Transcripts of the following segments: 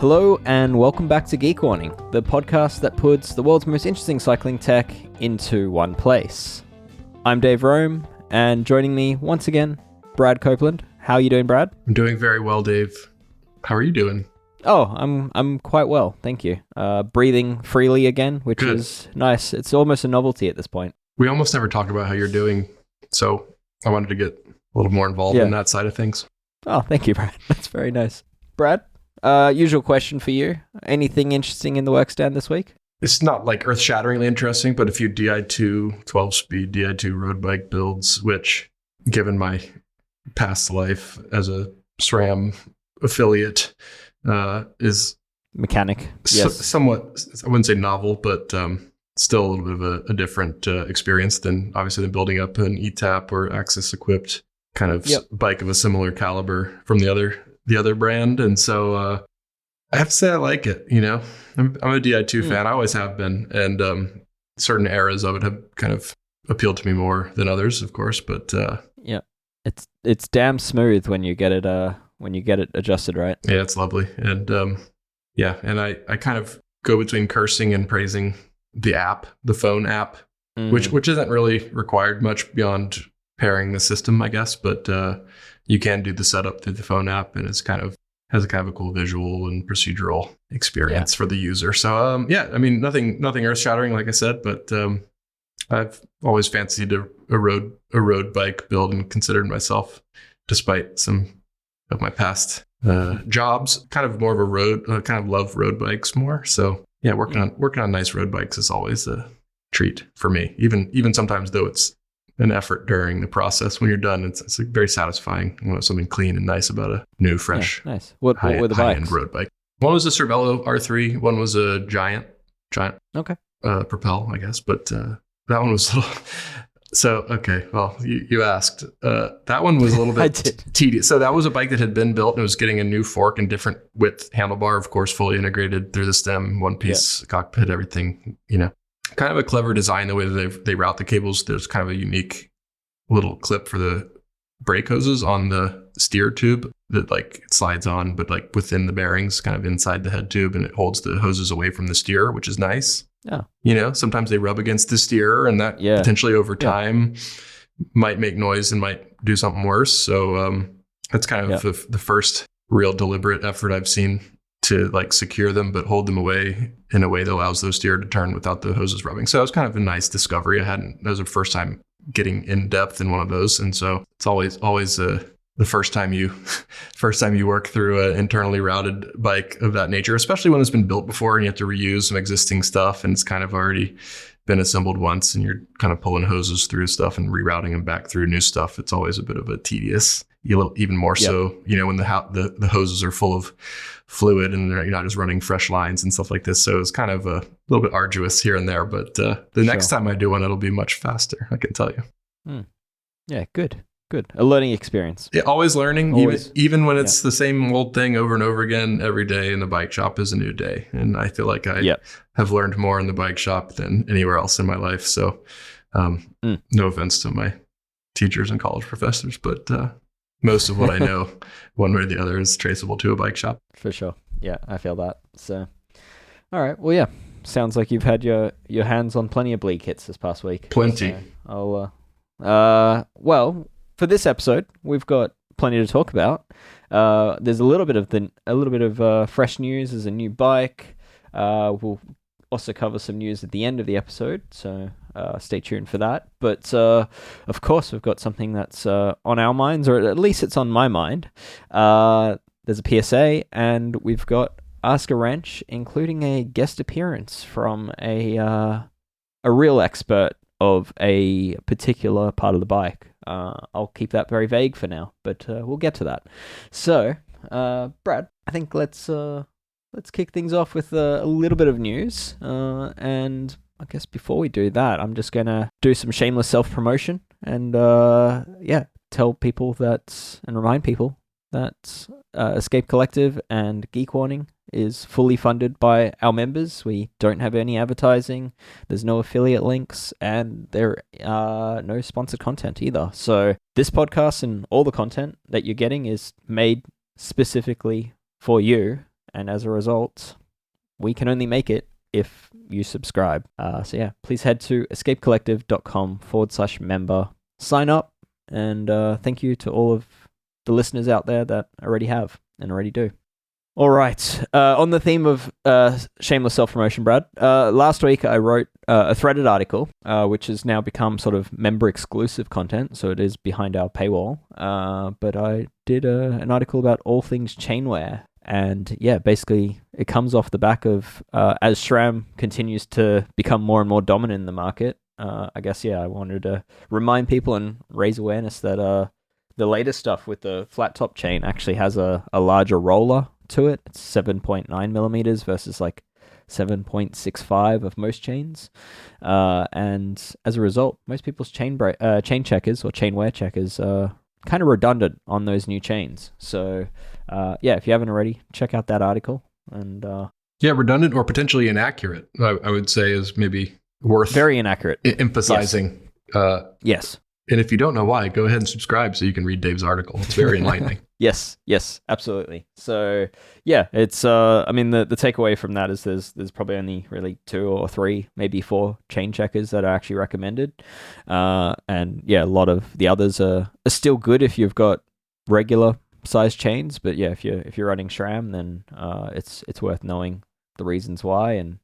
Hello and welcome back to Geek Warning, the podcast that puts the world's most interesting cycling tech into one place. I'm Dave Rome, and joining me once again, Brad Copeland. How are you doing, Brad? I'm doing very well, Dave. How are you doing? Oh, I'm quite well, thank you. Breathing freely again, which Good. is nice. It's almost a novelty at this point. We almost never talk about how you're doing, so I wanted to get a little more involved in that side of things. Oh, thank you, Brad. That's very nice. Brad, usual question for you. Anything interesting in the work stand this week? It's not like earth-shatteringly interesting, but a few Di2 12-speed Di2 road bike builds, which, given my past life as a SRAM affiliate, is Mechanic. Yes. somewhat, I wouldn't say novel, but still a little bit of a different experience than building up an ETAP or Axis equipped kind of bike of a similar caliber from the other brand. And so I have to say I like it. You know, I'm a Di2 fan. I always have been, and certain eras of it have kind of appealed to me more than others, of course. But it's damn smooth when you get it adjusted right. Yeah, it's lovely. And and I kind of go between cursing and praising the app, the phone app, which isn't really required much beyond pairing the system, I guess. But you can do the setup through the phone app, and it's has a kind of a cool visual and procedural experience for the user. So nothing earth shattering, like I said, but I've always fancied a road bike build and considered myself, despite some of my past jobs, kind of more of a road, kind of love road bikes more. So yeah, working on nice road bikes is always a treat for me. Even sometimes though it's an effort during the process, when you're done, it's very satisfying. You know, something clean and nice about a new, fresh, nice. What were the high-end bikes? road bike. One was a Cervelo R3. One was a Giant. Okay. Propel, I guess, but that one was a little. So, okay, well, you asked. That one was a little bit tedious. So that was a bike that had been built and it was getting a new fork and different width handlebar, of course, fully integrated through the stem, one piece cockpit, everything, you know. Kind of a clever design, the way that they route the cables. There's kind of a unique little clip for the brake hoses on the steer tube that like it slides on, but like within the bearings, kind of inside the head tube, and it holds the hoses away from the steer, which is nice. Yeah. You know, sometimes they rub against the steer, and that potentially over time might make noise and might do something worse. So that's kind of the first real deliberate effort I've seen to like secure them, but hold them away in a way that allows those steer to turn without the hoses rubbing. So it was kind of a nice discovery. That was the first time getting in depth in one of those. And so it's always the first time you work through an internally routed bike of that nature, especially when it's been built before and you have to reuse some existing stuff and it's kind of already been assembled once and you're kind of pulling hoses through stuff and rerouting them back through new stuff. It's always a bit of a tedious, even more so, you know, when the hoses are full of fluid and you're not just running fresh lines and stuff like this. So it's kind of a little bit arduous here and there, but the next time I do one, it'll be much faster, I can tell you. Yeah, good. A learning experience. Yeah, always learning, even when it's the same old thing over and over again every day in the bike shop is a new day. And I feel like I have learned more in the bike shop than anywhere else in my life. So no offense to my teachers and college professors, but most of what I know, one way or the other, is traceable to a bike shop. For sure. Yeah, I feel that. So, all right. Well, yeah. Sounds like you've had your hands on plenty of bleak hits this past week. Plenty. So well, for this episode, we've got plenty to talk about. There's a little bit of fresh news. There's a new bike. We'll also cover some news at the end of the episode, so stay tuned for that. But of course, we've got something that's on our minds, or at least it's on my mind. There's a PSA, and we've got Ask a Wrench, including a guest appearance from a real expert of a particular part of the bike. I'll keep that very vague for now, but we'll get to that. So, Brad, I think let's kick things off with a little bit of news. And I guess before we do that, I'm just going to do some shameless self-promotion and tell people that and remind people that Escape Collective and Geek Warning is fully funded by our members. We don't have any advertising, there's no affiliate links, and there are no sponsored content either. So this podcast and all the content that you're getting is made specifically for you and as a result, we can only make it if you subscribe. So yeah, please head to escapecollective.com/member, sign up, and thank you to all of the listeners out there that already have and already do. All right. On the theme of shameless self-promotion, Brad, last week I wrote a threaded article, which has now become sort of member-exclusive content, so it is behind our paywall. But I did an article about all things chainware. And yeah, basically it comes off the back of, as SRAM continues to become more and more dominant in the market, I guess, yeah, I wanted to remind people and raise awareness that the latest stuff with the flat top chain actually has a larger roller to it. It's 7.9 millimeters versus like 7.65 of most chains. And as a result, most people's chain checkers or chain wear checkers are kind of redundant on those new chains. So yeah, if you haven't already, check out that article. And yeah, redundant or potentially inaccurate, I would say, is maybe worth very inaccurate emphasizing. Yes. And if you don't know why, go ahead and subscribe so you can read Dave's article. It's very enlightening. Yes, absolutely. So yeah, it's I mean the takeaway from that is there's probably only really 2 or 3, maybe 4 chain checkers that are actually recommended. And yeah, a lot of the others are still good if you've got regular size chains, but yeah, if you're running SRAM, then it's worth knowing the reasons why and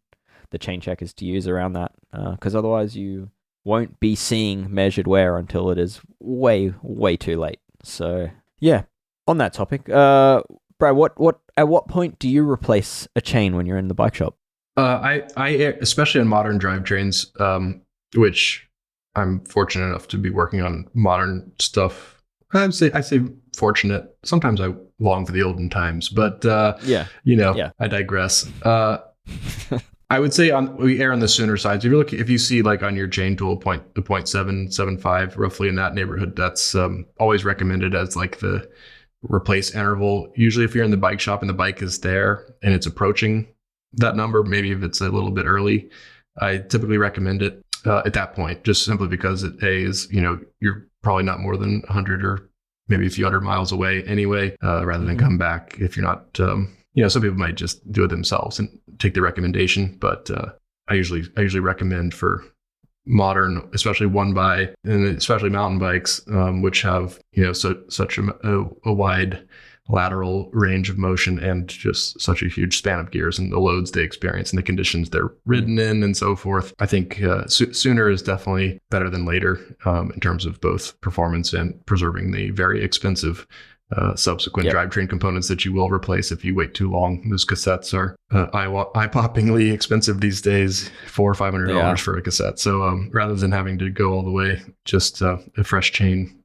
the chain checkers to use around that, because otherwise you won't be seeing measured wear until it is way too late. So yeah, on that topic, Brad, at what point do you replace a chain when you're in the bike shop? I especially on modern drivetrains, which I'm fortunate enough to be working on modern stuff. I say fortunate. Sometimes I long for the olden times, but I digress. I would say we err on the sooner side. If you see like on your chain tool the 0.775, roughly in that neighborhood, that's always recommended as like the replace interval. Usually if you're in the bike shop and the bike is there and it's approaching that number, maybe if it's a little bit early, I typically recommend it at that point, just simply because it is, you're probably not more than 100 or maybe a few hundred miles away anyway, rather than come back if you're not, some people might just do it themselves and take the recommendation, but I usually recommend for modern, especially one by, and especially mountain bikes, which have such a wide lateral range of motion and just such a huge span of gears and the loads they experience and the conditions they're ridden in and so forth. I think sooner is definitely better than later in terms of both performance and preserving the very expensive subsequent drivetrain components that you will replace if you wait too long. Those cassettes are eye-poppingly expensive these days, $400 or $500 for a cassette. So rather than having to go all the way, just a fresh chain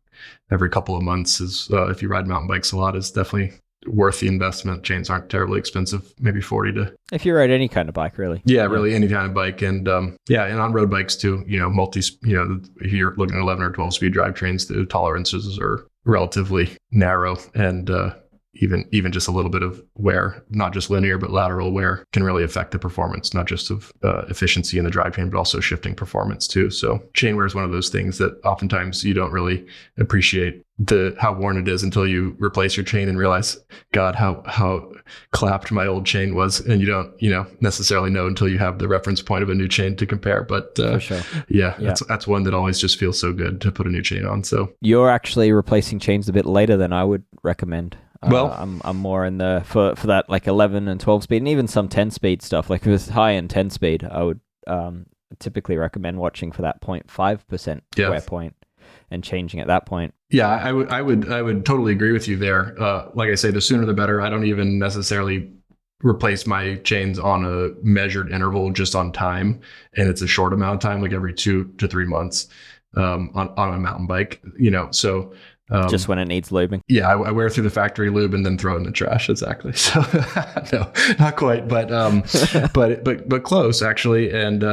every couple of months is, if you ride mountain bikes a lot, is definitely worth the investment. Chains aren't terribly expensive, maybe 40 to... If you ride any kind of bike, really. Yeah, really any kind of bike. And and on road bikes too, if you're looking at 11 or 12 speed drivetrains, the tolerances are relatively narrow, and even just a little bit of wear, not just linear but lateral wear, can really affect the performance, not just of efficiency in the drivetrain, but also shifting performance too. So chain wear is one of those things that oftentimes you don't really appreciate how worn it is until you replace your chain and realize, God, how clapped my old chain was. And you don't necessarily know until you have the reference point of a new chain to compare. But for sure. That's one that always just feels so good to put a new chain on. So you're actually replacing chains a bit later than I would recommend. Well, I'm more in the for that like 11 and 12 speed, and even some 10 speed stuff. Like with high end 10 speed, I would typically recommend watching for that 0.5% wear point and changing at that point. Yeah, I would totally agree with you there. Like I say, the sooner the better. I don't even necessarily replace my chains on a measured interval, just on time, and it's a short amount of time, like every 2 to 3 months on a mountain bike. So. Just when it needs lubing. Yeah, I wear through the factory lube and then throw it in the trash. Exactly. So no, not quite, but but close actually. And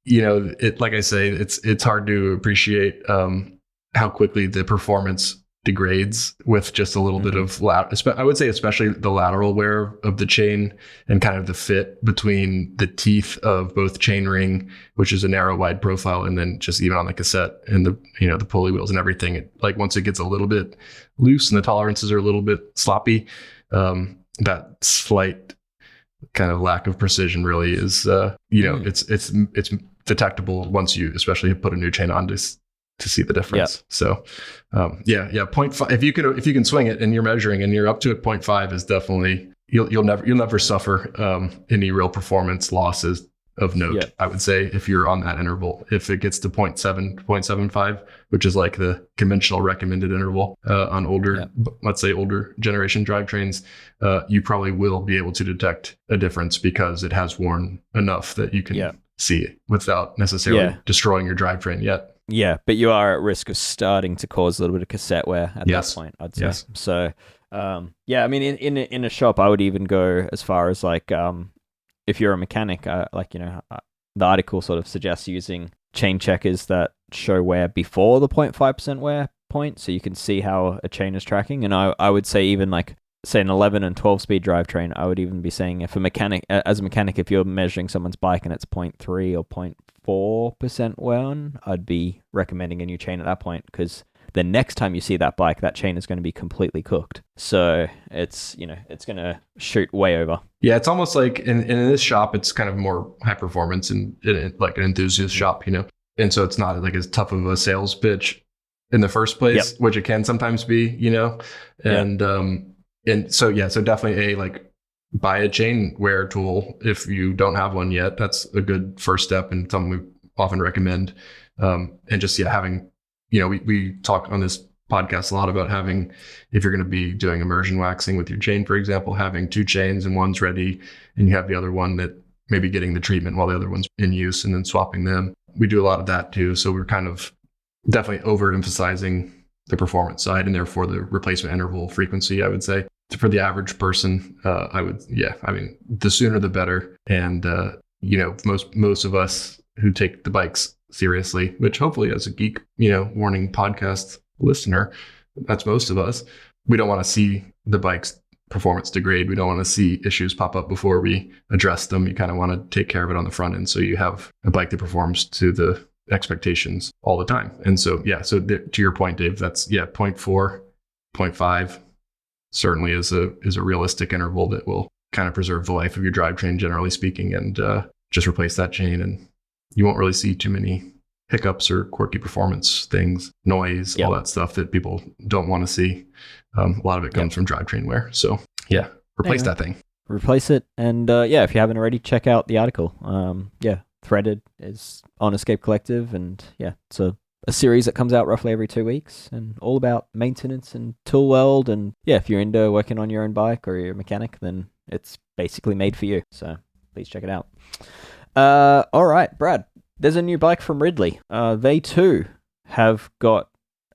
it, like I say, it's hard to appreciate how quickly the performance degrades with just a little bit of I would say especially the lateral wear of the chain and kind of the fit between the teeth of both chain ring, which is a narrow wide profile, and then just even on the cassette and the the pulley wheels and everything. Like once it gets a little bit loose and the tolerances are a little bit sloppy, that slight kind of lack of precision really is, it's detectable once you especially put a new chain on to see the difference. So, 0.5, if you can swing it and you're measuring and you're up to it, 0.5 is definitely, you'll never suffer any real performance losses of note. I would say if you're on that interval, if it gets to 0.7, 0.75, which is like the conventional recommended interval on older, let's say older generation drivetrains, you probably will be able to detect a difference because it has worn enough that you can see it without necessarily destroying your drivetrain yet. Yeah, but you are at risk of starting to cause a little bit of cassette wear at that point, I'd say. Yes. So, I mean, in a shop, I would even go as far as like, if you're a mechanic, the article sort of suggests using chain checkers that show wear before the 0.5% wear point, so you can see how a chain is tracking. And I would say even like, say an 11 and 12 speed drivetrain, I would even be saying as a mechanic, if you're measuring someone's bike and it's 0.3 or 0.4% worn, I'd be recommending a new chain at that point, because the next time you see that bike, that chain is going to be completely cooked. So it's going to shoot way over. Yeah, it's almost like in this shop, it's kind of more high performance and like an enthusiast shop, and so it's not like as tough of a sales pitch in the first place, which it can sometimes be, and so definitely buy a chain wear tool if you don't have one yet. That's a good first step and something we often recommend. And just having, we talk on this podcast a lot about having, if you're going to be doing immersion waxing with your chain, for example, having two chains and one's ready and you have the other one that maybe getting the treatment while the other one's in use and then swapping them. We do a lot of that too. So we're kind of definitely overemphasizing the performance side and therefore the replacement interval frequency, I would say. For the average person, the sooner the better. And, most of us who take the bikes seriously, which hopefully as a geek, warning podcast listener, that's most of us, we don't want to see the bike's performance degrade. We don't want to see issues pop up before we address them. You kind of want to take care of it on the front end. So you have a bike that performs to the expectations all the time. And so, to your point, Dave, that's 0.4, 0.5 certainly is a realistic interval that will kind of preserve the life of your drivetrain, generally speaking, and just replace that chain. And you won't really see too many hiccups or quirky performance things, noise, all that stuff that people don't want to see. A lot of it comes from drivetrain wear. So replace that thing. Replace it. And if you haven't already, check out the article. Threaded is on Escape Collective, and it's a series that comes out roughly every 2 weeks and all about maintenance and tool world. And if you're into working on your own bike or you're a mechanic, then it's basically made for you. So please check it out. All right, Brad, there's a new bike from Ridley. They too have got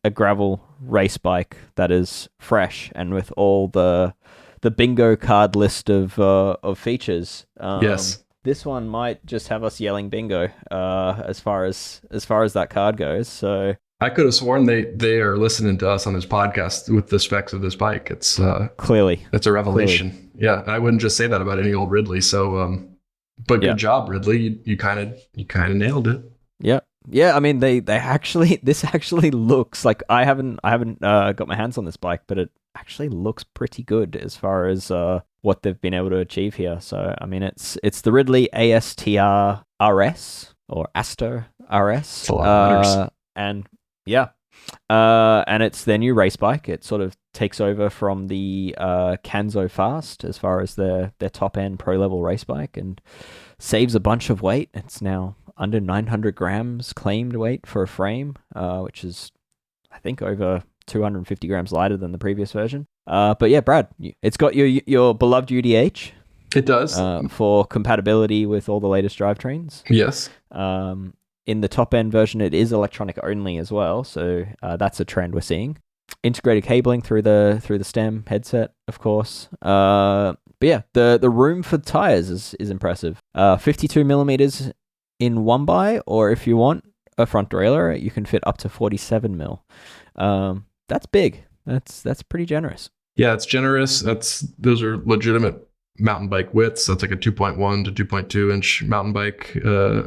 a gravel race bike that is fresh and with all the bingo card list of features. Yes. This one might just have us yelling bingo as far as that card goes. So I could have sworn they are listening to us on this podcast with the specs of this bike. It's clearly it's a revelation. Clearly. Yeah, I wouldn't just say that about any old Ridley. So, but good job, Ridley. You kind of nailed it. Yeah. Yeah, I mean this actually looks like I haven't got my hands on this bike, but it actually looks pretty good as far as what they've been able to achieve here. So I mean it's the Ridley Astr RS or Astr RS. It's a lot of letters. And it's their new race bike. It sort of takes over from the Canzo Fast as far as their top end pro level race bike and saves a bunch of weight. It's now under 900 grams claimed weight for a frame, which is, I think, over 250 grams lighter than the previous version. But yeah, Brad, it's got your beloved UDH. It does. For compatibility with all the latest drivetrains. Yes. In the top end version, it is electronic only as well, so that's a trend we're seeing. Integrated cabling through the stem headset, of course. But yeah, the room for tires is impressive. 52 millimeters in 1x, or if you want a front derailleur, you can fit up to 47 mil. That's big. That's pretty generous. Yeah, it's generous. Those are legitimate mountain bike widths. So that's like a 2.1 to 2.2 inch mountain bike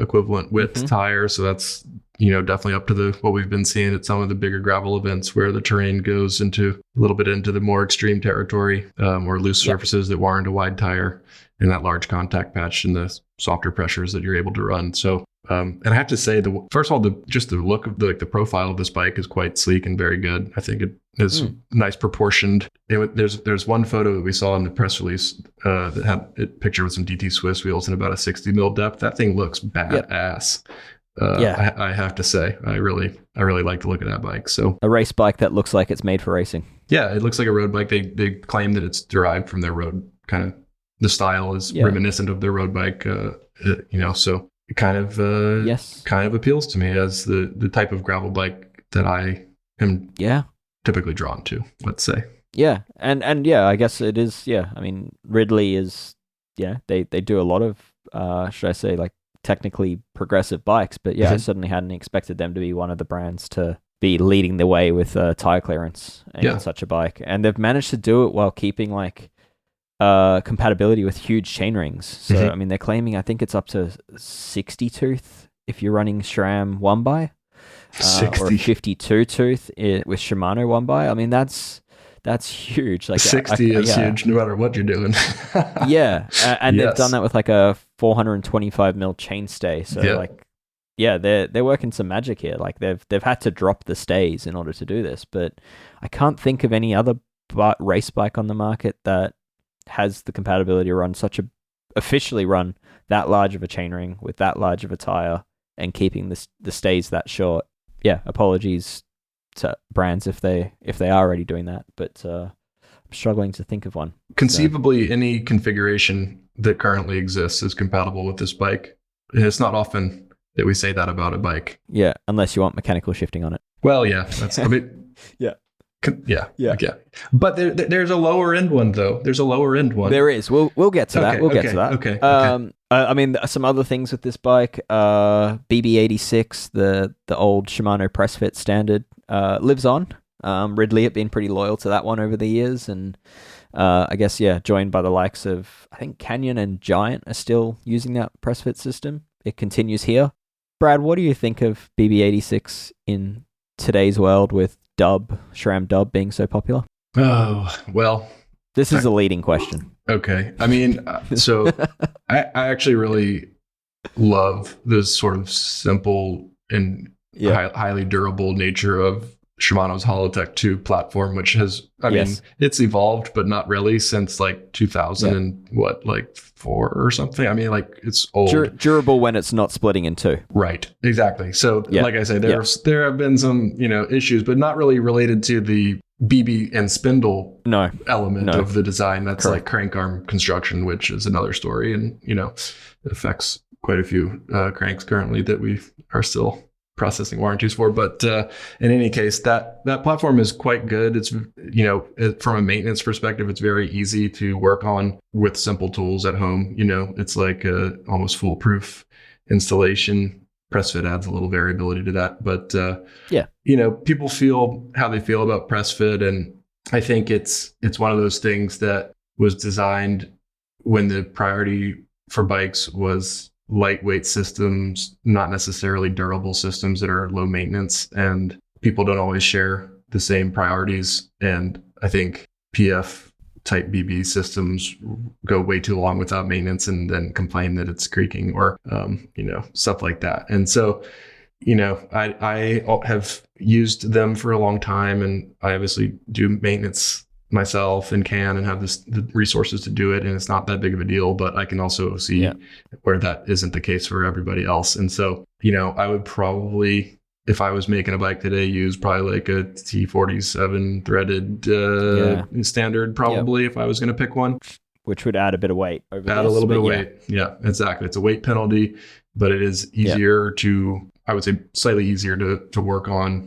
equivalent width tire. So that's, definitely up to what we've been seeing at some of the bigger gravel events where the terrain goes into a little bit into the more extreme territory, or loose surfaces that warrant a wide tire and that large contact patch and the softer pressures that you're able to run. So, and I have to say, first of all, just the look of the profile of this bike is quite sleek and very good. I think it is nice proportioned. There's one photo that we saw in the press release that had it pictured with some DT Swiss wheels and about a 60 mil depth. That thing looks badass. I have to say, I really like the look of that bike. So a race bike that looks like it's made for racing. Yeah, it looks like a road bike. They claim that it's derived from their road kind of. The style is reminiscent of their road bike. So it kind of appeals to me as the type of gravel bike that I am typically drawn to, let's say. Yeah. And I guess it is. Yeah. I mean, Ridley is, they do a lot of, should I say, like technically progressive bikes, but I certainly hadn't expected them to be one of the brands to be leading the way with tire clearance in such a bike. And they've managed to do it while keeping like compatibility with huge chain rings. So, I mean, they're claiming, I think it's up to 60 tooth if you're running SRAM 1x, or 52 tooth with Shimano 1x. I mean, that's huge. Like 60 is huge no matter what you're doing. And they've done that with like a 425 mil chainstay. So they're working some magic here. Like they've had to drop the stays in order to do this, but I can't think of any other race bike on the market that has the compatibility to officially run that large of a chainring with that large of a tire and keeping the stays that short. Yeah, apologies to brands if they are already doing that, but I'm struggling to think of one. Conceivably, any configuration that currently exists is compatible with this bike. And it's not often that we say that about a bike. Yeah, unless you want mechanical shifting on it. Well, yeah, that's Yeah. But there's a lower end one though. There's a lower end one. There is. We'll get to that. We'll get to that. Okay. I mean, some other things with this bike. BB86, the old Shimano press fit standard, lives on. Ridley have been pretty loyal to that one over the years, and I guess joined by the likes of, I think Canyon and Giant are still using that press fit system. It continues here. Brad, what do you think of BB86 in today's world with SRAM Dub being so popular? Oh, well. This is a leading question. Okay. I mean, so I actually really love this sort of simple and highly durable nature of Shimano's Holotech 2 platform, which has, I mean, it's evolved, but not really since like 2000 and like 4 or something. I mean, like it's old. Durable when it's not splitting in two. Right. Exactly. So like I say, there have been some, issues, but not really related to the BB and spindle element of the design. That's like crank arm construction, which is another story. And, it affects quite a few cranks currently that we are still processing warranties for. But in any case, that platform is quite good. It's, from a maintenance perspective, it's very easy to work on with simple tools at home. It's like a almost foolproof installation. Press fit adds a little variability to that. But, people feel how they feel about press fit. And I think it's one of those things that was designed when the priority for bikes was lightweight systems, not necessarily durable systems that are low maintenance, and people don't always share the same priorities. And I think PF type BB systems go way too long without maintenance and then complain that it's creaking or, stuff like that. And so, I have used them for a long time, and I obviously do maintenance myself and can and have the resources to do it, and it's not that big of a deal. But I can also see where that isn't the case for everybody else. And so I would probably, if I was making a bike today, use probably like a T47 threaded standard probably if I was going to pick one, which would add a bit of weight over add a little bit of weight. Yeah, exactly. It's a weight penalty, but it is easier to, I would say slightly easier to work on,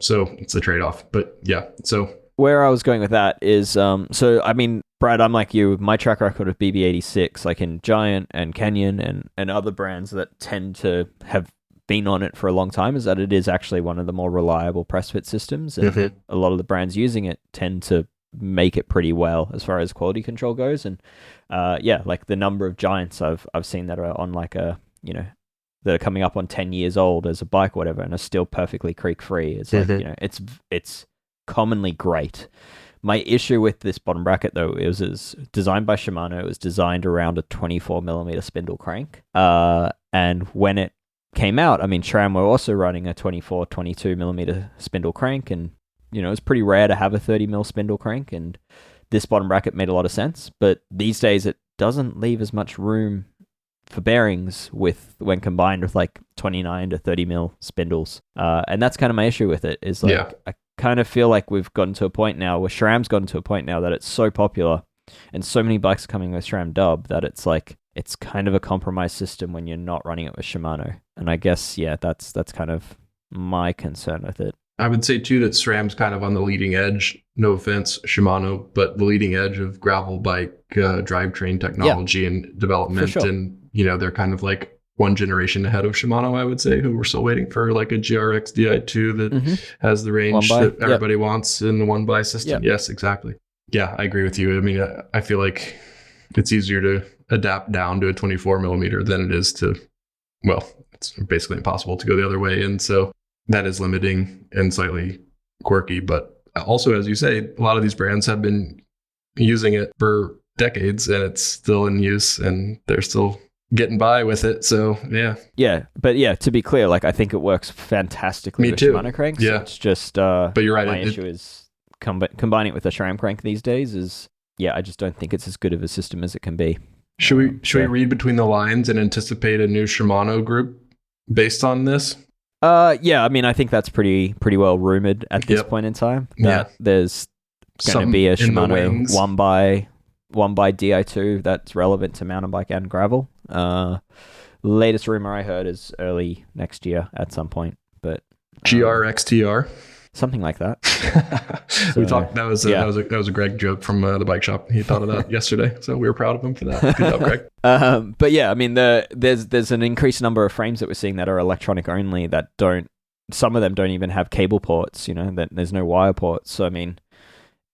so it's a trade-off. But so where I was going with that is, so I mean, Brad, I'm like you. My track record of BB86, like in Giant and Canyon and other brands that tend to have been on it for a long time, is that it is actually one of the more reliable press fit systems, and a lot of the brands using it tend to make it pretty well as far as quality control goes. And like the number of giants I've seen that are on like a, that are coming up on 10 years old as a bike or whatever and are still perfectly creak free. It's like, it's commonly great. My issue with this bottom bracket, though, is designed by Shimano. It was designed around a 24mm spindle crank. And when it came out, I mean, SRAM were also running a 22mm spindle crank. And, it's pretty rare to have a 30mm spindle crank. And this bottom bracket made a lot of sense. But these days, it doesn't leave as much room for bearings when combined with like 29 to 30mm spindles. And that's kind of my issue with it, is like, I kind of feel like we've gotten to a point now where SRAM's gotten to a point now that it's so popular and so many bikes are coming with SRAM dub that it's like, it's kind of a compromise system when you're not running it with Shimano. And I guess, that's kind of my concern with it. I would say too that SRAM's kind of on the leading edge, no offense, Shimano, but the leading edge of gravel bike drivetrain technology and development. For sure. And, they're kind of like one generation ahead of Shimano, I would say, who we're still waiting for like a GRX Di2 that has the range that everybody wants in the one by system. Yep. Yes, exactly. Yeah, I agree with you. I mean, I feel like it's easier to adapt down to a 24mm than it is to, it's basically impossible to go the other way. And so that is limiting and slightly quirky. But also, as you say, a lot of these brands have been using it for decades and it's still in use and they're still getting by with it. So but to be clear, like I think it works fantastically with Shimano cranks. It's just but you're right, my issue is combining it with a SRAM crank these days is I just don't think it's as good of a system as it can be. Should we read between the lines and anticipate a new Shimano group based on this? I mean, I think that's pretty well rumored at this point in time. There's going to be a Shimano one by Di2 that's relevant to mountain bike and gravel. Latest rumor I heard is early next year at some point, but GRXTR, something like that. We talked. That was a Greg joke from the bike shop. He thought of that yesterday, so we were proud of him for that. Good job, Greg. But I mean, there's an increased number of frames that we're seeing that are electronic only that don't. Some of them don't even have cable ports. That there's no wire ports. So I mean,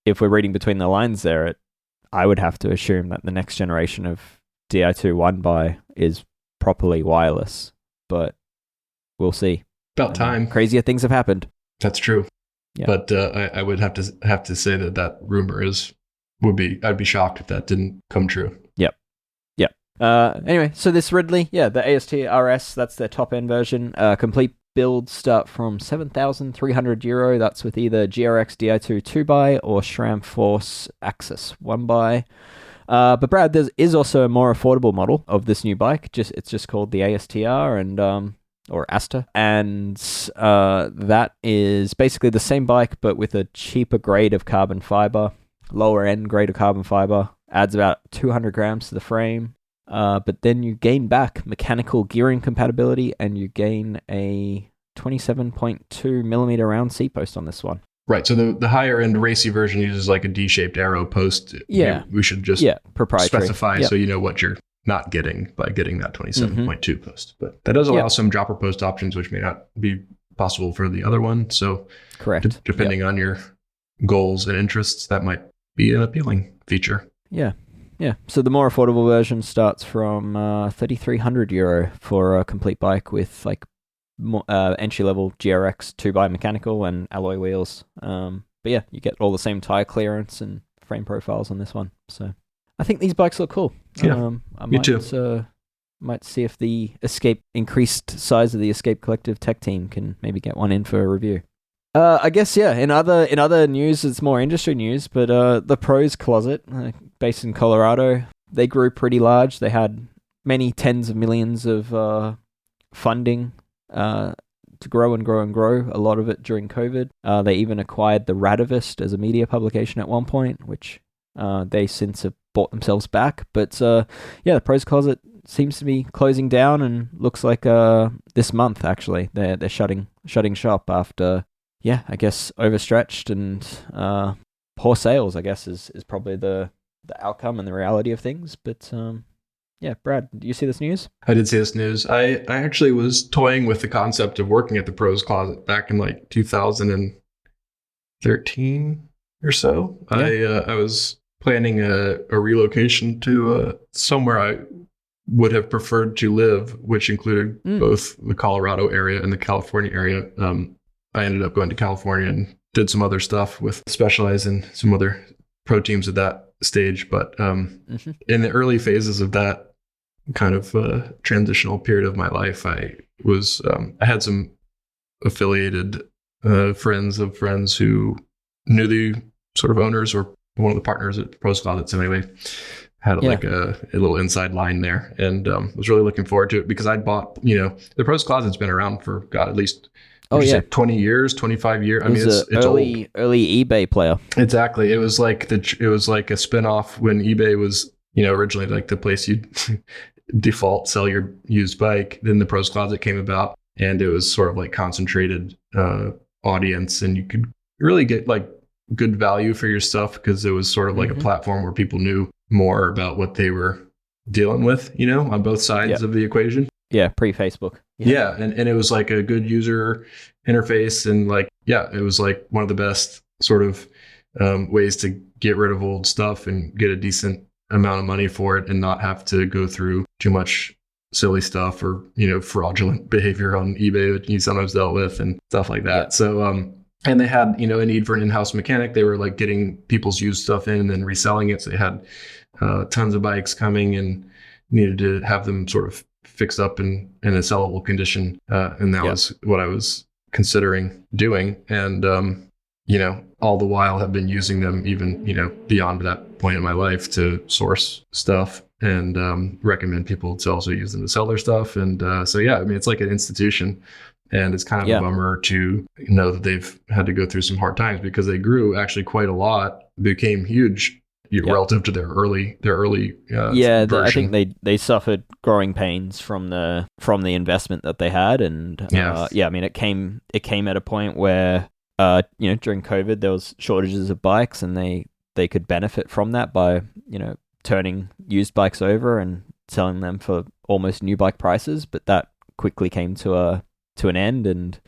if we're reading between the lines there, I would have to assume that the next generation of Di2 one by is properly wireless, but we'll see. About time. Crazier things have happened. That's true. Yeah. But I would have to say that rumor I'd be shocked if that didn't come true. Yep. Anyway, so this Ridley, the AST RS, that's their top end version. Complete builds start from €7,300. That's with either GRX Di2 2x or SRAM Force Axis 1x. But Brad, there is also a more affordable model of this new bike. It's just called the ASTR and or Astr, and that is basically the same bike but with a cheaper grade of carbon fiber, lower end grade of carbon fiber. Adds about 200 grams to the frame. But then you gain back mechanical gearing compatibility and you gain a 27.2mm round seat post on this one. Right. So the higher end racy version uses like a D-shaped arrow post. We should just proprietary. Specify so you know what you're not getting by getting that 27.2 post. But that does allow some dropper post options, which may not be possible for the other one. So correct. Depending on your goals and interests, that might be an appealing feature. Yeah. So the more affordable version starts from €3,300 for a complete bike with like entry-level GRX 2x mechanical and alloy wheels. But you get all the same tire clearance and frame profiles on this one. So I think these bikes look cool. Me too. Might see if the increased size of the Escape Collective tech team can maybe get one in for a review. I guess, in other news, it's more industry news, but the Pros Closet, based in Colorado, they grew pretty large. They had many tens of millions of funding to grow and grow and grow, a lot of it during COVID. They even acquired the Radivist as a media publication at one point, which they since have bought themselves back. But the Pros Closet seems to be closing down and looks like this month, actually, they're shutting shop after... I guess overstretched and poor sales, I guess, is probably the outcome and the reality of things. But Brad, do you see this news? I did see this news. I actually was toying with the concept of working at the Pros Closet back in like 2013, or so. Yeah. I was planning a relocation to somewhere I would have preferred to live, which included both the Colorado area and the California area. I ended up going to California and did some other stuff with specialize in some other pro teams at that stage. But in the early phases of that kind of transitional period of my life, I had some affiliated friends of friends who knew the sort of owners or one of the partners at Pros Closets anyway. Had like a little inside line there, and was really looking forward to it because I'd bought, the Pros Closet's been around for at least 20 years, 25 years. I mean, it's early eBay player. Exactly. It was like a spinoff when eBay was, originally like the place you'd default sell your used bike. Then the Pros Closet came about, and it was sort of like concentrated audience, and you could really get like good value for your stuff because it was sort of like a platform where people knew more about what they were dealing with, on both sides of the equation. Yeah, pre-Facebook. Yeah, and it was like a good user interface, and like, it was like one of the best sort of ways to get rid of old stuff and get a decent amount of money for it and not have to go through too much silly stuff or, fraudulent behavior on eBay that you sometimes dealt with and stuff like that. Yeah. So, and they had, a need for an in-house mechanic. They were like getting people's used stuff in and then reselling it. So they had tons of bikes coming and needed to have them sort of fixed up in a sellable condition. And that was what I was considering doing. And, all the while have been using them even, beyond that point in my life to source stuff and recommend people to also use them to sell their stuff. And it's like an institution. And it's kind of a bummer to know that they've had to go through some hard times because they grew actually quite a lot, became huge relative to their early version. I think they suffered growing pains from the investment that they had, and it came at a point where during COVID there was shortages of bikes, and they could benefit from that by turning used bikes over and selling them for almost new bike prices, but that quickly came to an end, and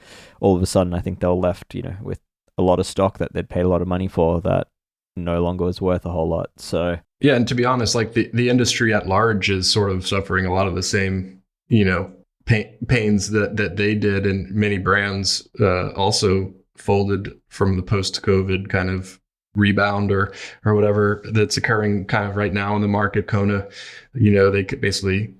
all of a sudden I think they were left with a lot of stock that they'd paid a lot of money for that no longer was worth a whole lot. So and to be honest, like the industry at large is sort of suffering a lot of the same pains that they did, and many brands also folded from the post-COVID kind of rebound or whatever that's occurring kind of right now in the market. Kona, they basically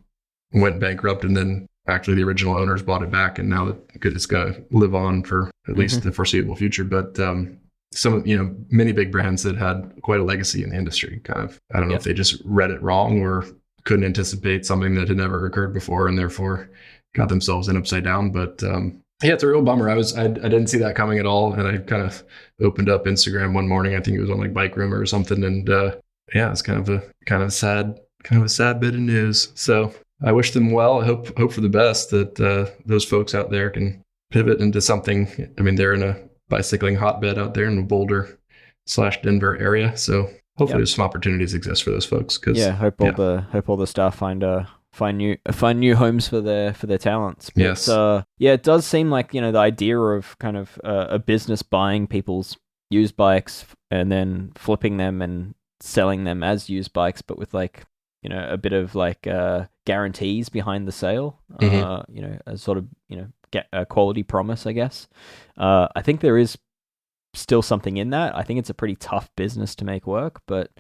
went bankrupt, and then actually the original owners bought it back, and now it's going to live on for at least the foreseeable future. But many big brands that had quite a legacy in the industry kind of, I don't know if they just read it wrong or couldn't anticipate something that had never occurred before and therefore got themselves in upside down. But it's a real bummer. I didn't see that coming at all. And I kind of opened up Instagram one morning. I think it was on like Bike Rumor or something. And it's kind of a sad bit of news. So I wish them well. I hope for the best that those folks out there can pivot into something. I mean, they're in a bicycling hotbed out there in the Boulder/Denver area. So hopefully there's some opportunities exist for those folks. Hope all the staff find new homes for their talents. But, yes. It does seem like the idea of kind of a business buying people's used bikes and then flipping them and selling them as used bikes, but with like a bit of like guarantees behind the sale. A sort of get a quality promise, I guess. I think there is still something in that. I think it's a pretty tough business to make work, but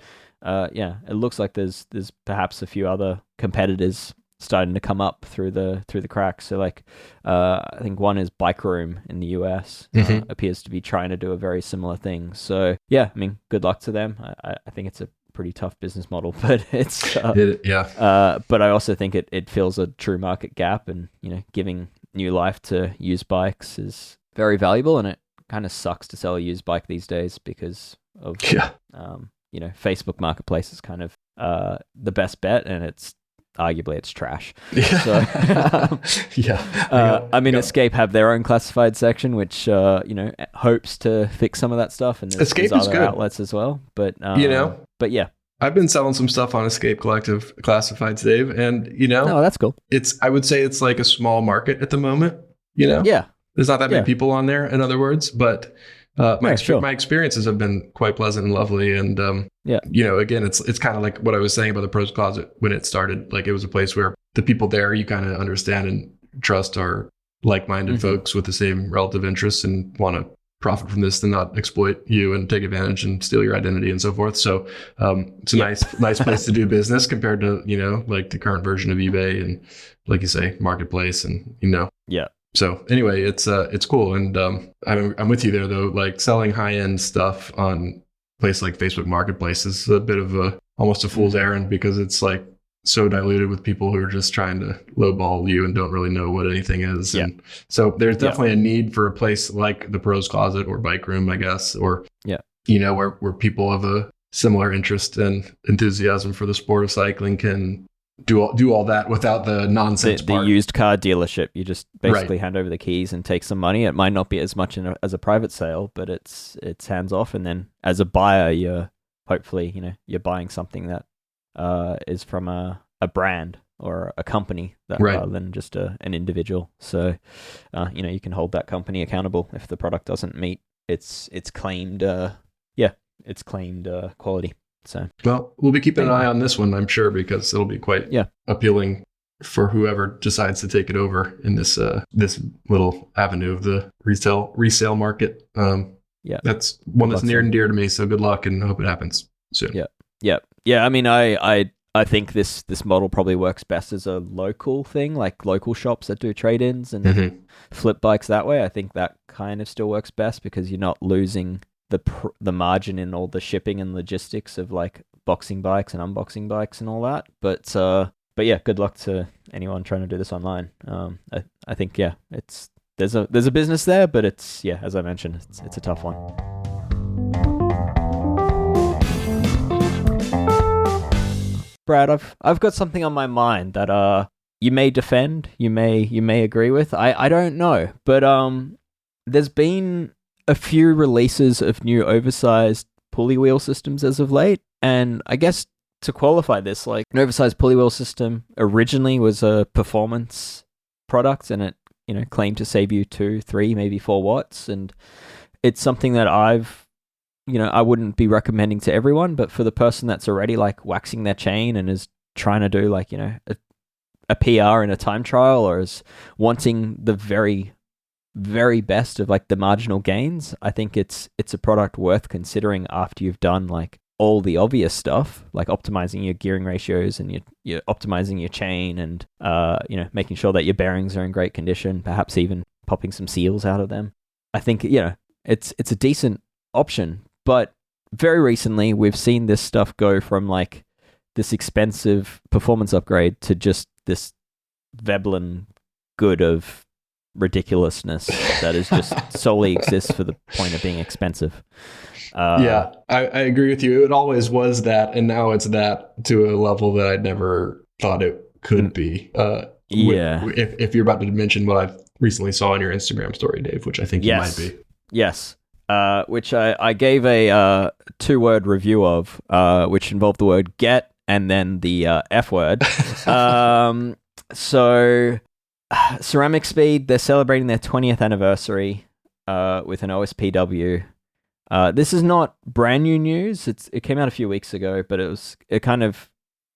it looks like there's perhaps a few other competitors starting to come up through the cracks. So like I think one is Bike Room in the US appears to be trying to do a very similar thing. So I mean, good luck to them. I think it's a pretty tough business model, but it's but I also think it fills a true market gap, and giving new life to used bikes is very valuable, and it kind of sucks to sell a used bike these days because of Facebook Marketplace is kind of the best bet, and it's trash. Escape have their own classified section, which hopes to fix some of that stuff, and there's other outlets as well. But I've been selling some stuff on Escape Collective Classifieds, Dave, and oh, that's cool. I would say it's like a small market at the moment. There's not that many people on there, in other words, but My experiences have been quite pleasant and lovely. And, again, it's kind of like what I was saying about the Pros Closet when it started. Like, it was a place where the people there you kind of understand and trust are like-minded folks with the same relative interests and want to profit from this and not exploit you and take advantage and steal your identity and so forth. So it's a nice place to do business compared to, like the current version of eBay and, like you say, Marketplace and, Yeah. So anyway, it's cool. And I'm with you there, though. Like, selling high-end stuff on a place like Facebook Marketplace is a bit of almost a fool's errand, because it's like so diluted with people who are just trying to lowball you and don't really know what anything is. Yeah. And so there's definitely a need for a place like the Pros Closet or Bike Room, I guess, or, where people of a similar interest and enthusiasm for the sport of cycling can do all that without the nonsense the used car dealership. You just basically hand over the keys and take some money. It might not be as much as a private sale, but it's hands off. And then as a buyer, you're hopefully, you're buying something that is from a brand or a company rather than just an individual. So, you can hold that company accountable if the product doesn't meet its claimed quality. So, well, we'll be keeping an eye on this one, I'm sure, because it'll be quite appealing for whoever decides to take it over in this little avenue of the resale market. That's one that's near and dear to me. So good luck, and I hope it happens soon. Yeah. I mean, I think this model probably works best as a local thing, like local shops that do trade-ins and flip bikes that way. I think that kind of still works best because you're not losing the margin in all the shipping and logistics of like boxing bikes and unboxing bikes and all that. But yeah, good luck to anyone trying to do this online. I think there's a business there, but it's as I mentioned, it's a tough one. Brad, I've got something on my mind that you may defend, you may agree with. I don't know, but there's been a few releases of new oversized pulley wheel systems as of late, and I guess to qualify this, like an oversized pulley wheel system originally was a performance product, and it claimed to save you 2, 3, maybe 4 watts, and it's something that I wouldn't be recommending to everyone, but for the person that's already like waxing their chain and is trying to do like a PR in a time trial, or is wanting the very, very best of like the marginal gains, I think it's a product worth considering after you've done like all the obvious stuff, like optimizing your gearing ratios and you're optimizing your chain and making sure that your bearings are in great condition, perhaps even popping some seals out of them. I think it's a decent option, but very recently we've seen this stuff go from like this expensive performance upgrade to just this Veblen good of ridiculousness that is just solely exists for the point of being expensive. I agree with you. It always was that, and now it's that to a level that I never thought it could be. If you're about to mention what I recently saw on your Instagram story, Dave, which I think you might be. Yes. Which I gave a 2-word review of, which involved the word get and then the F word. So Ceramic Speed, they're celebrating their 20th anniversary with an OSPW. This is not brand new news. It came out a few weeks ago, but it kind of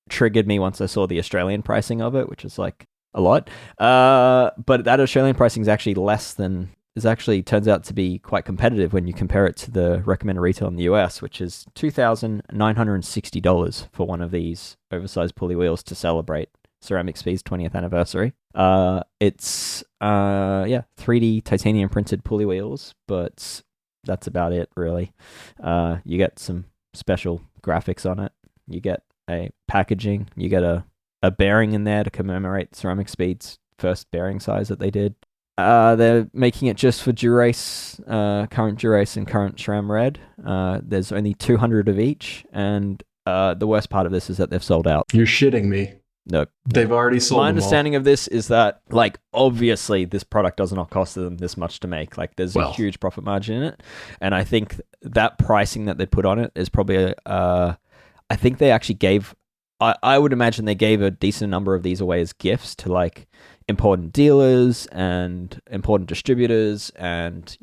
triggered me once I saw the Australian pricing of it, which is like a lot. But that Australian pricing turns out to be quite competitive when you compare it to the recommended retail in the US, which is $2,960 for one of these oversized pulley wheels to celebrate Ceramic Speed's 20th anniversary. It's 3D titanium printed pulley wheels, but that's about it, really. You get some special graphics on it. You get a packaging. You get a bearing in there to commemorate Ceramic Speed's first bearing size that they did. They're making it just for Durace, current Durace and current SRAM Red. There's only 200 of each, and the worst part of this is that they've sold out. You're shitting me. Nope. They've already sold them all. My understanding of this is that, like, obviously this product does not cost them this much to make. Like, there's a huge profit margin in it, and I think that pricing that they put on it is probably, I think they actually gave, I would imagine they gave a decent number of these away as gifts to, like, important dealers and important distributors and,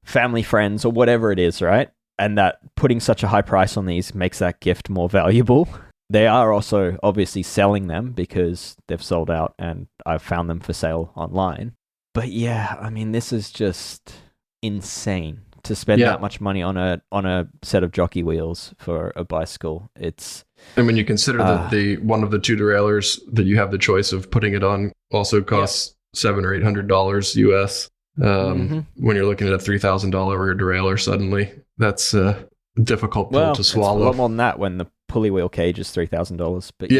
family, friends, or whatever it is, right? And that putting such a high price on these makes that gift more valuable. They are also obviously selling them because they've sold out, and I've found them for sale online. But yeah, I mean, this is just insane to spend that much money on a set of jockey wheels for a bicycle. It's, and when you consider that the one of the two derailleurs that you have the choice of putting it on also costs $700 or $800 US. When you're looking at a $3,000 rear derailleur, suddenly that's a difficult pill to swallow. It's a lot more than that when the pulley wheel cage is $3,000. But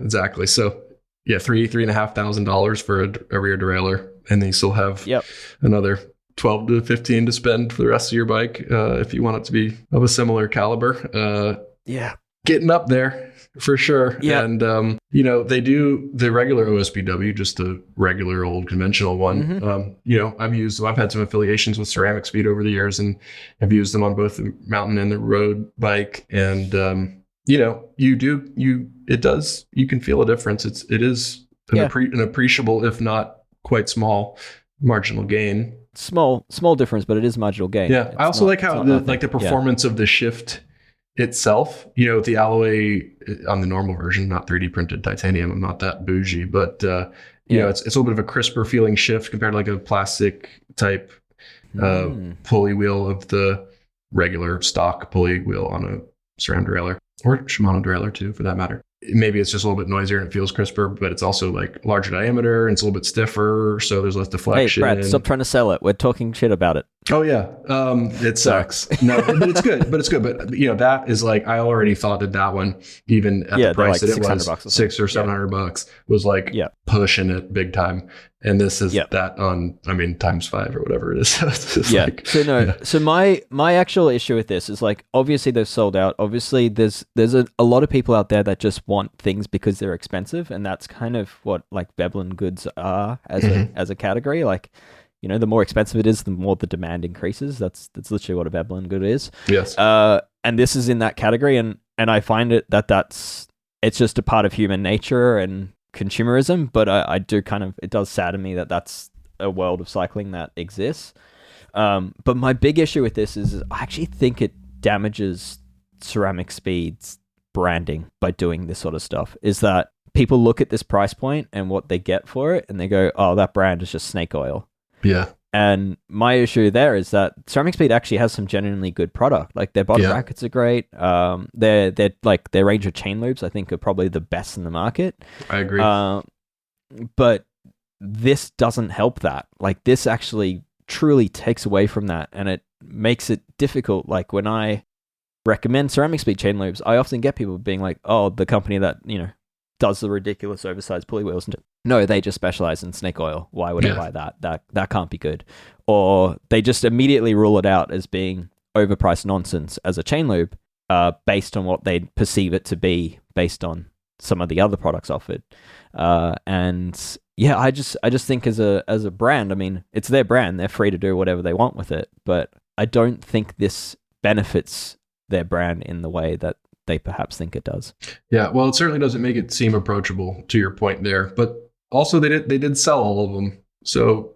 exactly. So $3,500 for a rear derailleur, and then you still have another 12 to 15 to spend for the rest of your bike if you want it to be of a similar caliber. Getting up there for sure. And they do the regular OSPW, just a regular old conventional one. I've had some affiliations with Ceramic Speed over the years, and I've used them on both the mountain and the road bike. And you can feel a difference. It is an appreciable, if not quite small, marginal gain. Small difference, but it is marginal gain. Yeah, I also like how the performance of the shift itself. The alloy on the normal version, not 3D printed titanium. I'm not that bougie, but it's a little bit of a crisper feeling shift compared to like a plastic type pulley wheel of the regular stock pulley wheel on a SRAM derailleur, or Shimano derailleur too, for that matter. Maybe it's just a little bit noisier and it feels crisper, but it's also like larger diameter and it's a little bit stiffer, so there's less deflection. Hey, Brad, stop trying to sell it. We're talking shit about it. Oh yeah, it sucks. No, but it's good. But that is like, I already thought that one, even at the price that it was, $600 or $700, was like pushing it big time. And this is that on, times 5 or whatever it is. So my actual issue with this is, like, obviously they've sold out. Obviously there's a lot of people out there that just want things because they're expensive, and that's kind of what like Veblen goods are as a category. Like, the more expensive it is, the more the demand increases. That's literally what a Veblen good is. Yes. And this is in that category, and I find it it's just a part of human nature and consumerism, but I do it does sadden me that that's a world of cycling that exists. But my big issue with this is I actually think it damages Ceramic Speed's branding by doing this sort of stuff. Is that people look at this price point and what they get for it, and they go, "Oh, that brand is just snake oil." Yeah. And my issue there is that Ceramic Speed actually has some genuinely good product. Like, their bottom brackets are great. Their range of chain loops, I think, are probably the best in the market. I agree. But this doesn't help that. Like, this actually truly takes away from that, and it makes it difficult. Like, when I recommend Ceramic Speed chain loops, I often get people being like, "Oh, the company that does the ridiculous oversized pulley wheels." No, they just specialize in snake oil. Why would I buy that? That can't be good. Or they just immediately rule it out as being overpriced nonsense as a chain loop, based on what they perceive it to be, based on some of the other products offered. And yeah, I just think as a brand, it's their brand. They're free to do whatever they want with it. But I don't think this benefits their brand in the way that they perhaps think it does. Yeah, well, it certainly doesn't make it seem approachable, to your point there. But also, they did sell all of them. So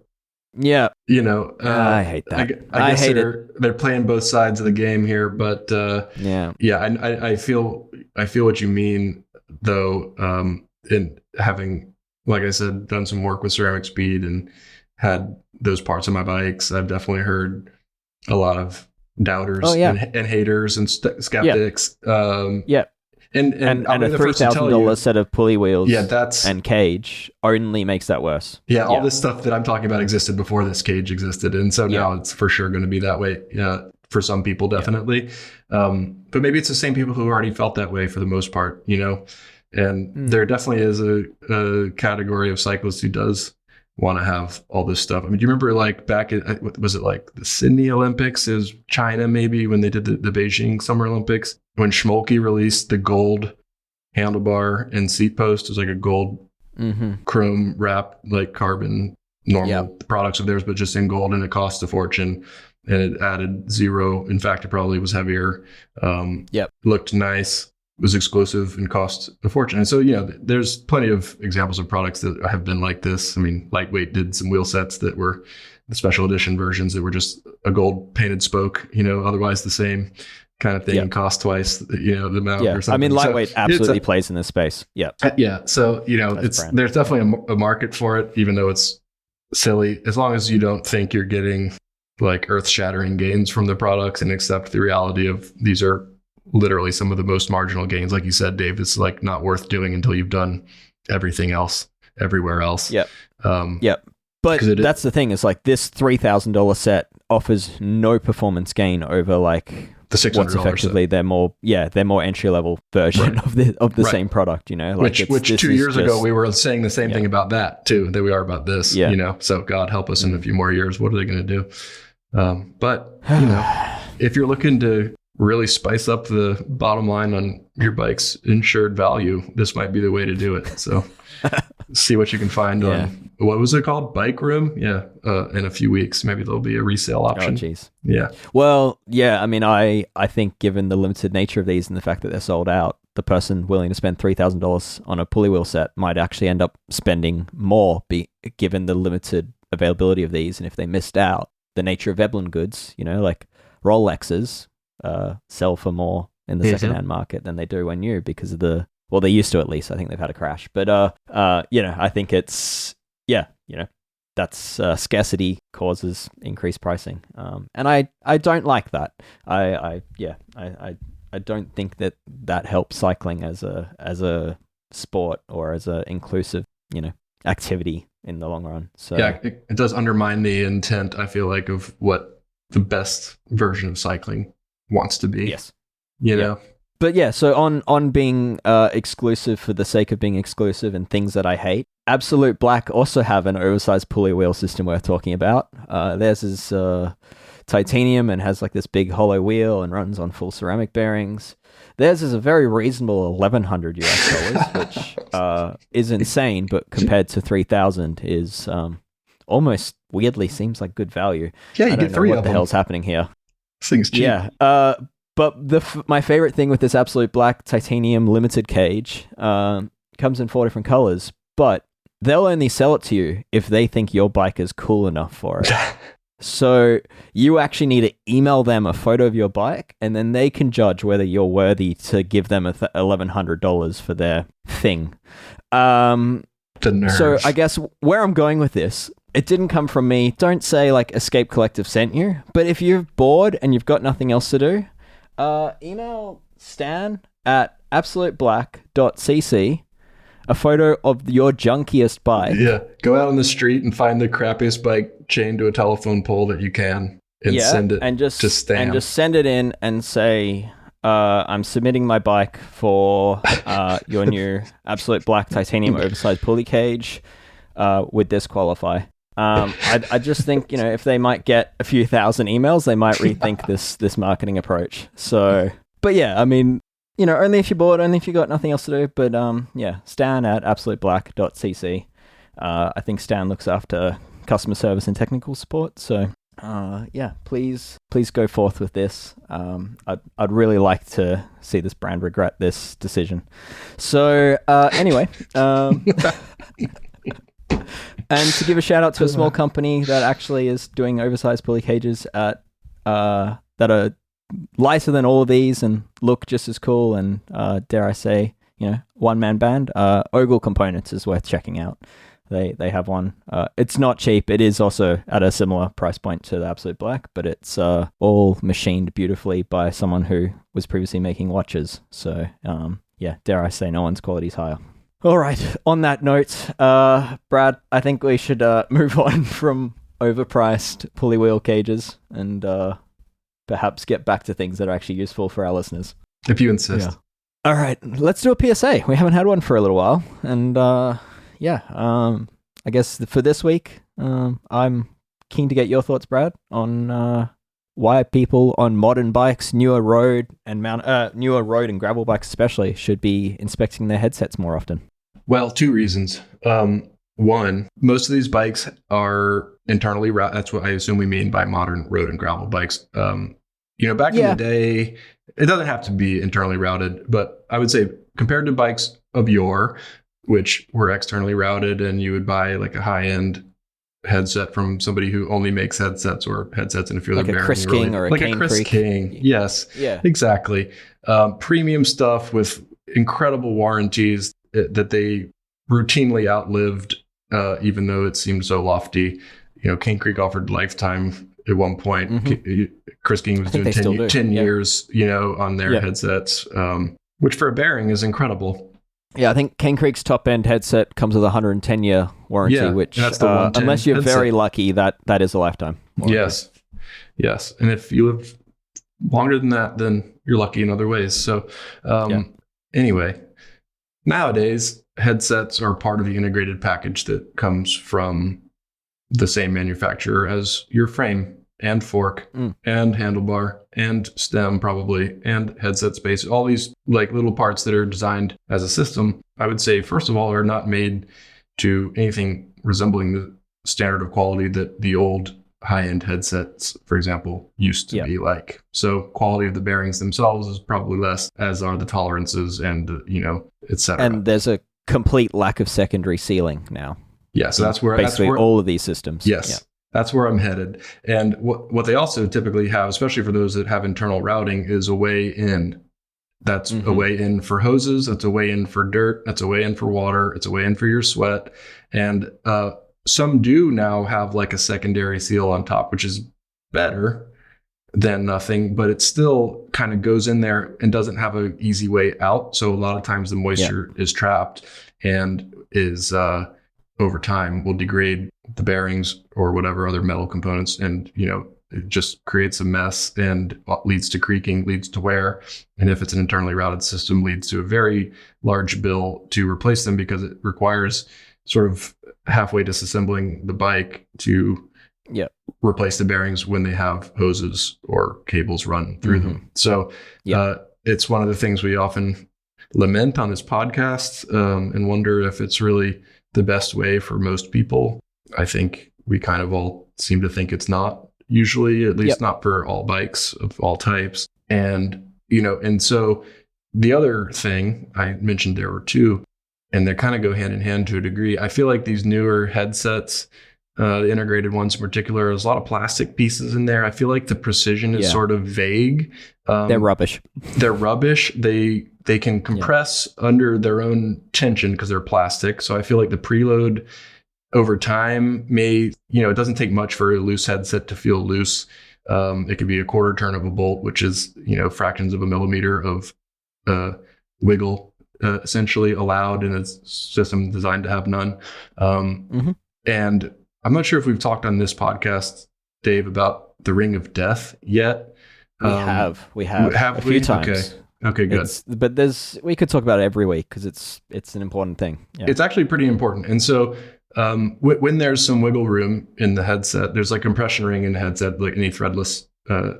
yeah, I hate that. I guess they're playing both sides of the game here. But I feel what you mean, though. In having, like I said, done some work with Ceramic Speed and had those parts of my bikes, I've definitely heard a lot of doubters and haters and skeptics. And a $3,000 set of pulley wheels and cage only makes that worse. Yeah, all this stuff that I'm talking about existed before this cage existed. And so now it's for sure going to be that way for some people, definitely. But maybe it's the same people who already felt that way for the most part, And there definitely is a category of cyclists who does want to have all this stuff. Do you remember, like, back at, was it like the Sydney Olympics? It was China, maybe, when they did the Beijing Summer Olympics, when Schmolke released the gold handlebar and seat post. It was like a gold chrome wrap, like carbon normal products of theirs, but just in gold, and it cost a fortune, and it added zero. In fact, it probably was heavier. Looked nice, was exclusive and cost a fortune. And so, there's plenty of examples of products that have been like this. I mean, Lightweight did some wheel sets that were the special edition versions that were just a gold painted spoke, otherwise the same kind of thing, and cost twice, the amount or something. I mean, Lightweight absolutely plays in this space. Yeah. Yeah. So, there's definitely a market for it, even though it's silly, as long as you don't think you're getting like earth-shattering gains from the products and accept the reality of these are literally some of the most marginal gains. Like you said, Dave, it's like not worth doing until you've done everything else everywhere else. Yep. But that's the thing, is like this $3,000 set offers no performance gain over like the $600 what's effectively their more entry level version of the same product, like which 2 years ago we were saying the same thing about that too, that we are about this, so God help us in a few more years. What are they going to do? But if you're looking to really spice up the bottom line on your bike's insured value, this might be the way to do it. So see what you can find on, what was it called? Bike Room? Yeah. In a few weeks, maybe there'll be a resale option. Oh, geez. Yeah. Well, yeah, I mean, I think given the limited nature of these and the fact that they're sold out, the person willing to spend $3,000 on a pulley wheel set might actually end up spending more, given the limited availability of these. And if they missed out, the nature of Veblen goods, like Rolexes, sell for more in the secondhand market than they do when new, because of they used to, at least. I think they've had a crash, but I think it's that's scarcity causes increased pricing, and I don't like that. I don't think that helps cycling as a sport or as a inclusive activity in the long run. So it does undermine the intent, I feel like, of what the best version of cycling wants to be. Yes. But so on being exclusive for the sake of being exclusive and things that I hate, Absolute Black also have an oversized pulley wheel system worth talking about. Theirs is titanium and has like this big hollow wheel and runs on full ceramic bearings. Theirs is a very reasonable $1,100 US, which is insane, but compared to $3,000 is almost weirdly seems like good value. Yeah, you get 3 of them. What the hell's happening here? This thing's cheap. Yeah. But my favorite thing with this Absolute Black titanium limited cage comes in 4 different colors, but they'll only sell it to you if they think your bike is cool enough for it. So you actually need to email them a photo of your bike, and then they can judge whether you're worthy to give them $1,100 for their thing. The nerve. So I guess where I'm going with this, it didn't come from me. Don't say like Escape Collective sent you, but if you're bored and you've got nothing else to do, email Stan at absoluteblack.cc a photo of your junkiest bike. Yeah, go out on the street and find the crappiest bike chained to a telephone pole that you can, and send it to Stan. And just send it in and say, I'm submitting my bike for your new Absolute Black titanium oversized pulley cage. Would this qualify? I just think, if they might get a few thousand emails, they might rethink this marketing approach. So, but yeah, I mean, only if you're bored, only if you got nothing else to do. But Stan at absoluteblack.cc. I think Stan looks after customer service and technical support. So please go forth with this. I'd really like to see this brand regret this decision. So anyway, and to give a shout out to a small company that actually is doing oversized pulley cages that are lighter than all of these and look just as cool, and dare I say, one-man band. Ogle Components is worth checking out. They have one. It's not cheap. It is also at a similar price point to the Absolute Black, but it's all machined beautifully by someone who was previously making watches. So dare I say, no one's quality is higher. All right. On that note, Brad, I think we should move on from overpriced pulley wheel cages and perhaps get back to things that are actually useful for our listeners. If you insist. Yeah. All right. Let's do a PSA. We haven't had one for a little while. And I guess for this week, I'm keen to get your thoughts, Brad, on why people on modern bikes, newer road and gravel bikes especially, should be inspecting their headsets more often. Well, 2 reasons. One, most of these bikes are internally routed. That's what I assume we mean by modern road and gravel bikes. back in the day, it doesn't have to be internally routed, but I would say compared to bikes of yore, which were externally routed, and you would buy like a high-end headset from somebody who only makes headsets or headsets in a few other bearing. Like a Chris King or a Cane Chris Creek. King. Yes. Yeah. Exactly. Premium stuff with incredible warranties that they routinely outlived, even though it seemed so lofty. Cane Creek offered lifetime at one point. Mm-hmm. Chris King was doing 10 years, on their headsets, which for a bearing is incredible. Yeah, I think Cane Creek's top-end headset comes with a 110-year warranty, which, unless you're very lucky, that is a lifetime warranty. Yes. And if you live longer than that, then you're lucky in other ways. So anyway, nowadays, headsets are part of the integrated package that comes from the same manufacturer as your frame and fork and handlebar and stem probably and headset space. All these like little parts that are designed as a system, I would say, first of all, are not made to anything resembling the standard of quality that the old high-end headsets, for example, used to be like. So quality of the bearings themselves is probably less, as are the tolerances and, et cetera. And there's a complete lack of secondary sealing now. Yeah, so that's where all of these systems. Yes. Yeah. That's where I'm headed. And what they also typically have, especially for those that have internal routing, is a way in. That's a way in for hoses. That's a way in for dirt. That's a way in for water. It's a way in for your sweat. And some do now have like a secondary seal on top, which is better than nothing, but it still kind of goes in there and doesn't have an easy way out. So a lot of times the moisture is trapped and is over time will degrade the bearings or whatever other metal components, and it just creates a mess and leads to creaking, leads to wear, and if it's an internally routed system, leads to a very large bill to replace them, because it requires sort of halfway disassembling the bike to replace the bearings when they have hoses or cables run through them. So it's one of the things we often lament on this podcast, and wonder if it's really the best way for most people. I think we kind of all seem to think it's not, usually, at least not for all bikes of all types. And, and so the other thing I mentioned, there were two, and they kind of go hand in hand to a degree. I feel like these newer headsets, the integrated ones in particular, there's a lot of plastic pieces in there. I feel like the precision is sort of vague. They're rubbish. They can compress under their own tension because they're plastic. So I feel like the preload over time may, it doesn't take much for a loose headset to feel loose. It could be a quarter turn of a bolt, which is, fractions of a millimeter of wiggle essentially allowed in a system designed to have none. And I'm not sure if we've talked on this podcast, Dave, about the Ring of Death yet. We have a few times. Okay, good. But we could talk about it every week because it's an important thing. Yeah. It's actually pretty important. And so when there's some wiggle room in the headset, there's like compression ring in the headset, like any threadless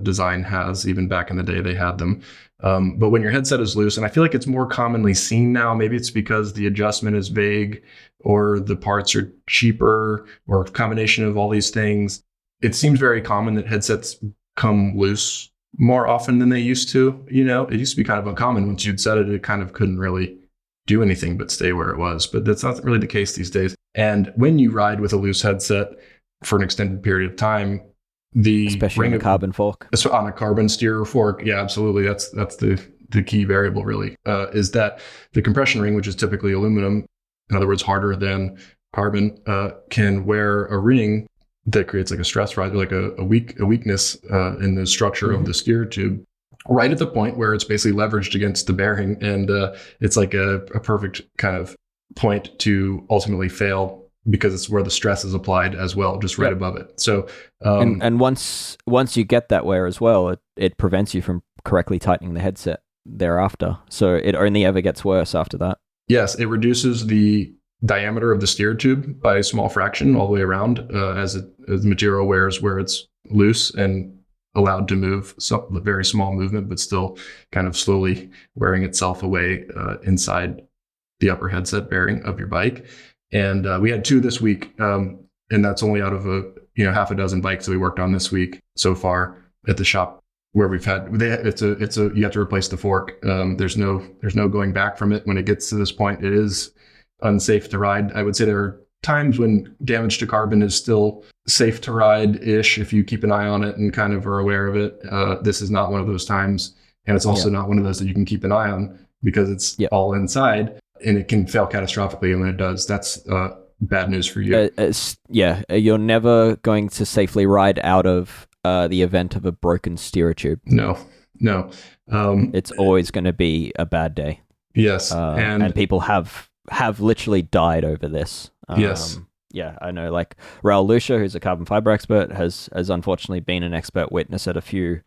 design has. Even back in the day, they had them. But when your headset is loose, and I feel like it's more commonly seen now, maybe it's because the adjustment is vague or the parts are cheaper or a combination of all these things. It seems very common that headsets come loose more often than they used to. It used to be kind of uncommon. Once you'd set it, it kind of couldn't really do anything but stay where it was. But that's not really the case these days. And when you ride with a loose headset for an extended period of time, especially on a carbon fork, on a carbon steerer fork, absolutely, that's the key variable really, is that the compression ring, which is typically aluminum, in other words harder than carbon, can wear a ring that creates like a stress rise, like a weakness in the structure of the steer tube, right at the point where it's basically leveraged against the bearing, and it's like a perfect kind of point to ultimately fail, because it's where the stress is applied as well, just right above it. So and once you get that wear as well, it prevents you from correctly tightening the headset thereafter. So it only ever gets worse after that. Yes, it reduces the diameter of the steer tube by a small fraction all the way around as the material wears where it's loose and allowed to move. So a very small movement, but still kind of slowly wearing itself away inside the upper headset bearing of your bike. And we had two this week, and that's only out of half a dozen bikes that we worked on this week so far at the shop where we've had you have to replace the fork. There's no going back from it when it gets to this point. It is unsafe to ride. I would say there are times when damage to carbon is still safe to ride-ish if you keep an eye on it and kind of are aware of it. This is not one of those times, and it's also not one of those that you can keep an eye on because it's all inside, and it can fail catastrophically. And when it does, that's bad news for you. You're never going to safely ride out of the event of a broken steerer tube. No. It's always going to be a bad day. Yes, and people have literally died over this. Yes. Yeah, I know. Like Raul Lucia, who's a carbon fiber expert, has unfortunately been an expert witness at a few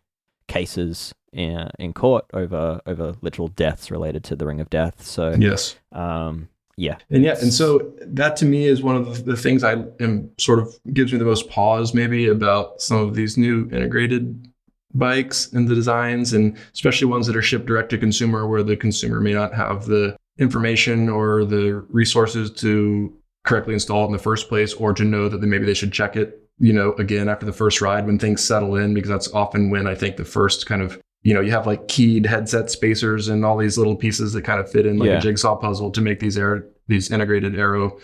cases in court over literal deaths related to the Ring of Death. So yes, and so that to me is one of the things I am sort of gives me the most pause maybe about some of these new integrated bikes and the designs, and especially ones that are shipped direct to consumer, where the consumer may not have the information or the resources to correctly install it in the first place, or to know that maybe they should check it, again after the first ride when things settle in, because that's often when I think the first kind of, you have like keyed headset spacers and all these little pieces that kind of fit in like a jigsaw puzzle to make these integrated aero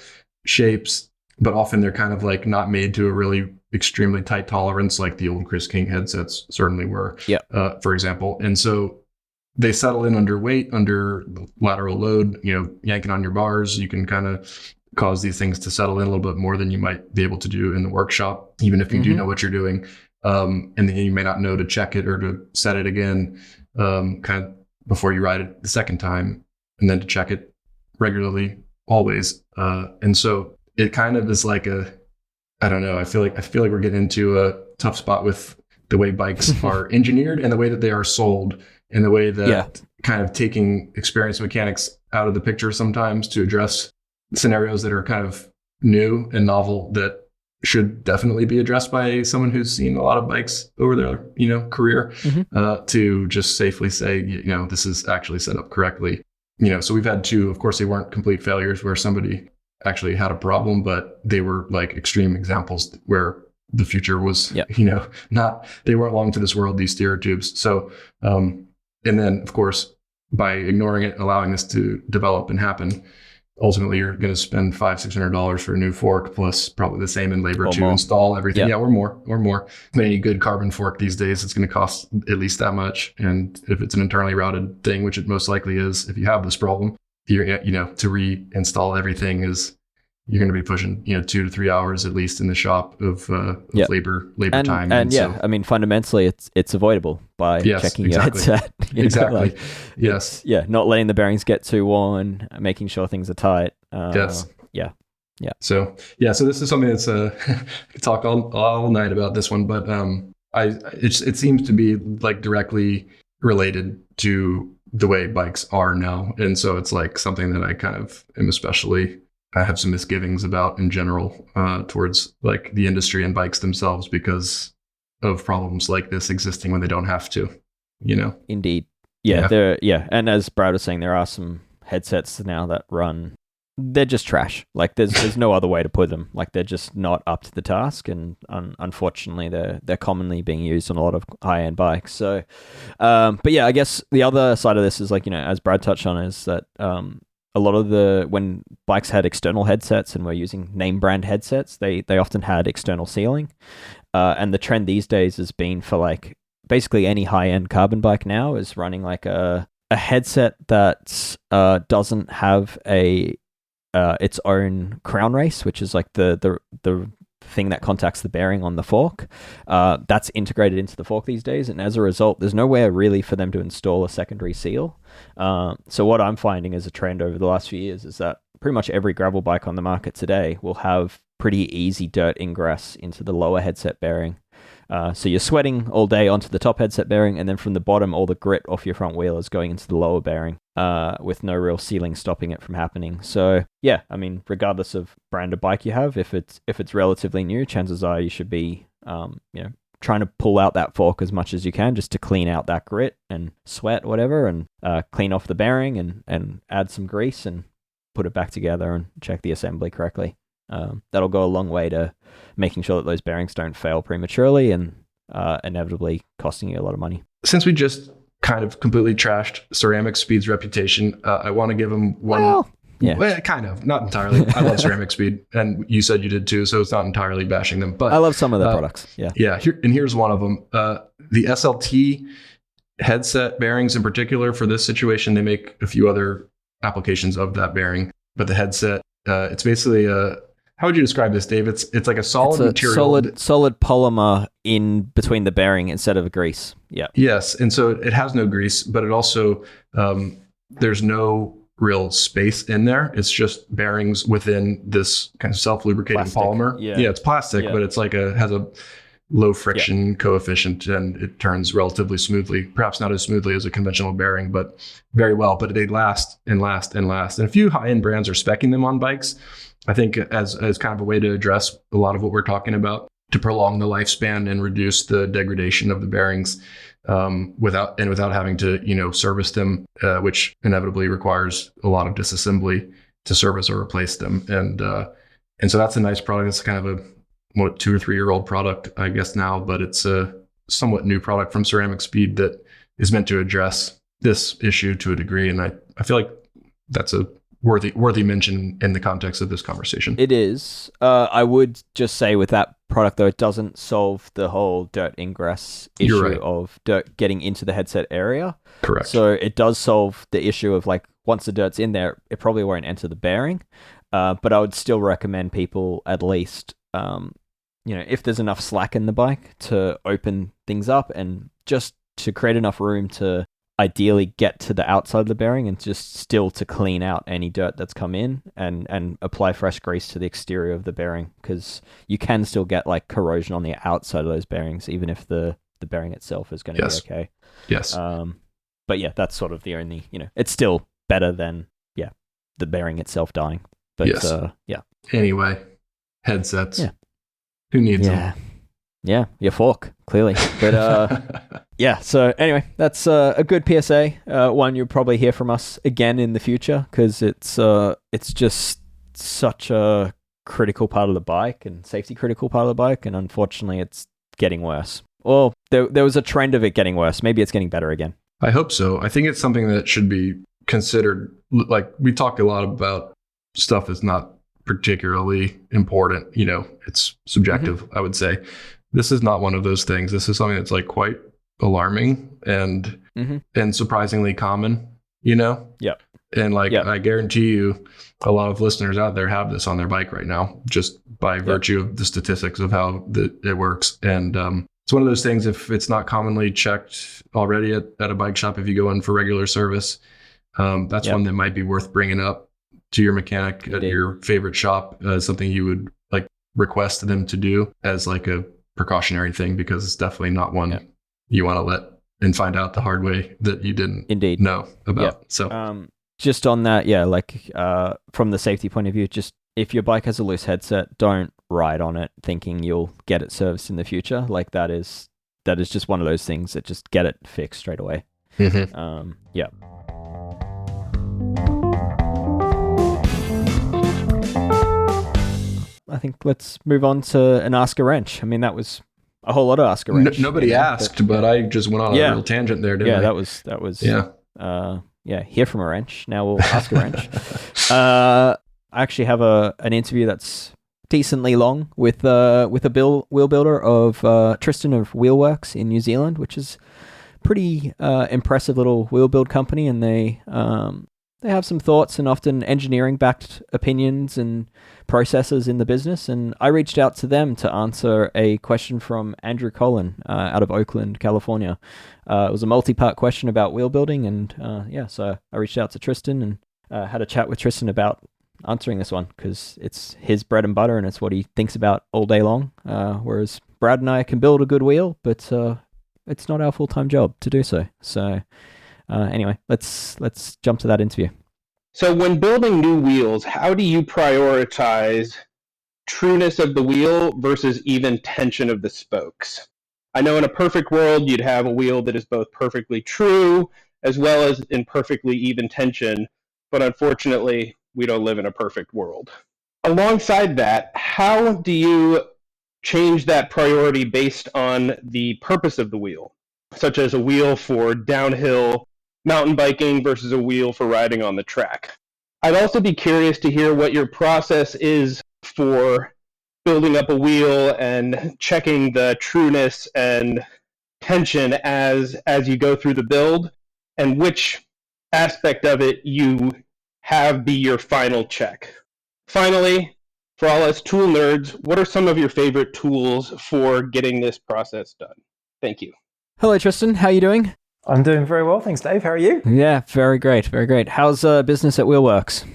shapes, but often they're kind of like not made to a really extremely tight tolerance like the old Chris King headsets certainly were, for example. And so they settle in under weight, under lateral load, yanking on your bars. You can kind of cause these things to settle in a little bit more than you might be able to do in the workshop, even if you do know what you're doing. And then you may not know to check it or to set it again, kind of before you ride it the second time, and then to check it regularly, always. And so it kind of is like I don't know. I feel like we're getting into a tough spot with the way bikes are engineered and the way that they are sold, and the way that kind of taking experienced mechanics out of the picture sometimes to address scenarios that are kind of new and novel that should definitely be addressed by someone who's seen a lot of bikes over their career, to just safely say, this is actually set up correctly. So we've had two, of course they weren't complete failures where somebody actually had a problem, but they were like extreme examples where the future was, they weren't long to this world, these steerer tubes. So, and then of course, by ignoring it, allowing this to develop and happen, ultimately you're going to spend $500-$600 for a new fork, plus probably the same in labor to install everything. Or more. Any good carbon fork these days, it's going to cost at least that much. And if it's an internally routed thing, which it most likely is, if you have this problem, to reinstall everything you're going to be pushing 2 to 3 hours at least in the shop of labor time. And I mean, fundamentally it's avoidable by checking your headset. Exactly. Yes. Not letting the bearings get too worn, making sure things are tight. Yes. Yeah. So this is something that's I could talk all night about this one, but it seems to be like directly related to the way bikes are now, and so it's like something that I kind of am I have some misgivings about in general towards like the industry and bikes themselves because of problems like this existing when they don't have to, Indeed. And as Brad was saying, there are some headsets now that they're just trash. Like there's no other way to put them. Like they're just not up to the task, and unfortunately they're commonly being used on a lot of high-end bikes. So, but I guess the other side of this is like, as Brad touched on, is that a lot of when bikes had external headsets and were using name brand headsets, they often had external sealing. And the trend these days has been for like basically any high-end carbon bike now is running like a headset that doesn't have its own crown race, which is like the thing that contacts the bearing on the fork. That's integrated into the fork these days, and as a result, there's nowhere really for them to install a secondary seal. So what I'm finding as a trend over the last few years is that pretty much every gravel bike on the market today will have pretty easy dirt ingress into the lower headset bearing. So you're sweating all day onto the top headset bearing, and then from the bottom, all the grit off your front wheel is going into the lower bearing, with no real sealing stopping it from happening. So I mean, regardless of brand of bike you have, if it's relatively new, chances are you should be, trying to pull out that fork as much as you can just to clean out that grit and sweat, whatever, and clean off the bearing and add some grease and put it back together and check the assembly correctly. That'll go a long way to making sure that those bearings don't fail prematurely, and inevitably costing you a lot of money. Since we just kind of completely trashed Ceramic Speed's reputation, I want to give them one. Well, kind of, not entirely. I love Ceramic Speed, and you said you did too, so it's not entirely bashing them. But I love some of their products. Yeah. Here's one of them. The SLT headset bearings in particular, for this situation, they make a few other applications of that bearing, but the headset, it's basically how would you describe this, Dave? It's like a solid material. Solid polymer in between the bearing instead of a grease. Yeah. Yes, and so it has no grease, but it also there's no real space in there. It's just bearings within this kind of self-lubricating polymer. Yeah, it's plastic, but it's like has a low friction coefficient, and it turns relatively smoothly. Perhaps not as smoothly as a conventional bearing, but very well. But they last and last and last. And a few high-end brands are speccing them on bikes, I think, as kind of a way to address a lot of what we're talking about, to prolong the lifespan and reduce the degradation of the bearings, without having to service them, which inevitably requires a lot of disassembly to service or replace them. And so that's a nice product. It's kind of a 2 or 3 year old product, I guess now, but it's a somewhat new product from Ceramic Speed that is meant to address this issue to a degree. And I feel like that's a worthy mention in the context of this conversation. It is. I would just say with that product, though, it doesn't solve the whole dirt ingress issue of dirt getting into the headset area. Correct. So it does solve the issue of, like, once the dirt's in there, it probably won't enter the bearing. But I would still recommend people at least, if there's enough slack in the bike, to open things up and just to create enough room to ideally get to the outside of the bearing and just still to clean out any dirt that's come in and apply fresh grease to the exterior of the bearing, because you can still get like corrosion on the outside of those bearings, even if the bearing itself is going to be okay. Yes. But yeah, that's sort of the only, it's still better than, the bearing itself dying. But Anyway, headsets. Yeah. Who needs them? Yeah, your fork, clearly. But so anyway, that's a good PSA. One you'll probably hear from us again in the future, because it's just such a critical part of the bike and safety critical part of the bike, and unfortunately it's getting worse. Well, there was a trend of it getting worse. Maybe it's getting better again. I hope so. I think it's something that should be considered. Like, we talk a lot about stuff that's not particularly important. It's subjective, I would say. This is not one of those things. This is something that's like quite alarming and surprisingly common, Yeah. And I guarantee you a lot of listeners out there have this on their bike right now, just by virtue of the statistics of how it works. And it's one of those things, if it's not commonly checked already at a bike shop, if you go in for regular service, that's one that might be worth bringing up to your mechanic at your favorite shop, something you would like request them to do as like a precautionary thing, because it's definitely not one you want to let and find out the hard way that you didn't know about. So just on that, from the safety point of view, just if your bike has a loose headset, don't ride on it thinking you'll get it serviced in the future. Like that is just one of those things that just get it fixed straight away. I think let's move on to an Ask a Wrench. I mean, that was a whole lot of Ask a Wrench. Nobody asked, but I just went on a real tangent there, didn't I? That was. Hear from a wrench. Now we'll ask a wrench. I actually have an interview that's decently long with a wheel builder of Tristan of WheelWorks in New Zealand, which is pretty impressive little wheel build company, and they have some thoughts and often engineering-backed opinions and processes in the business. And I reached out to them to answer a question from Andrew Collin out of Oakland, California. It was a multi-part question about wheel building, and so I reached out to Tristan and had a chat with Tristan about answering this one, because it's his bread and butter and it's what he thinks about all day long. Whereas Brad and I can build a good wheel, but it's not our full-time job to do so. So anyway, let's jump to that interview. So when building new wheels, how do you prioritize trueness of the wheel versus even tension of the spokes? I know in a perfect world, you'd have a wheel that is both perfectly true as well as in perfectly even tension, but unfortunately, we don't live in a perfect world. Alongside that, how do you change that priority based on the purpose of the wheel, such as a wheel for downhill mountain biking versus a wheel for riding on the track. I'd also be curious to hear what your process is for building up a wheel and checking the trueness and tension as you go through the build, and which aspect of it you have be your final check. Finally, for all us tool nerds, what are some of your favorite tools for getting this process done? Thank you. Hello, Tristan. How are you doing? I'm doing very well, thanks, Dave. How are you? Yeah, very great, very great. How's business at WheelWorks?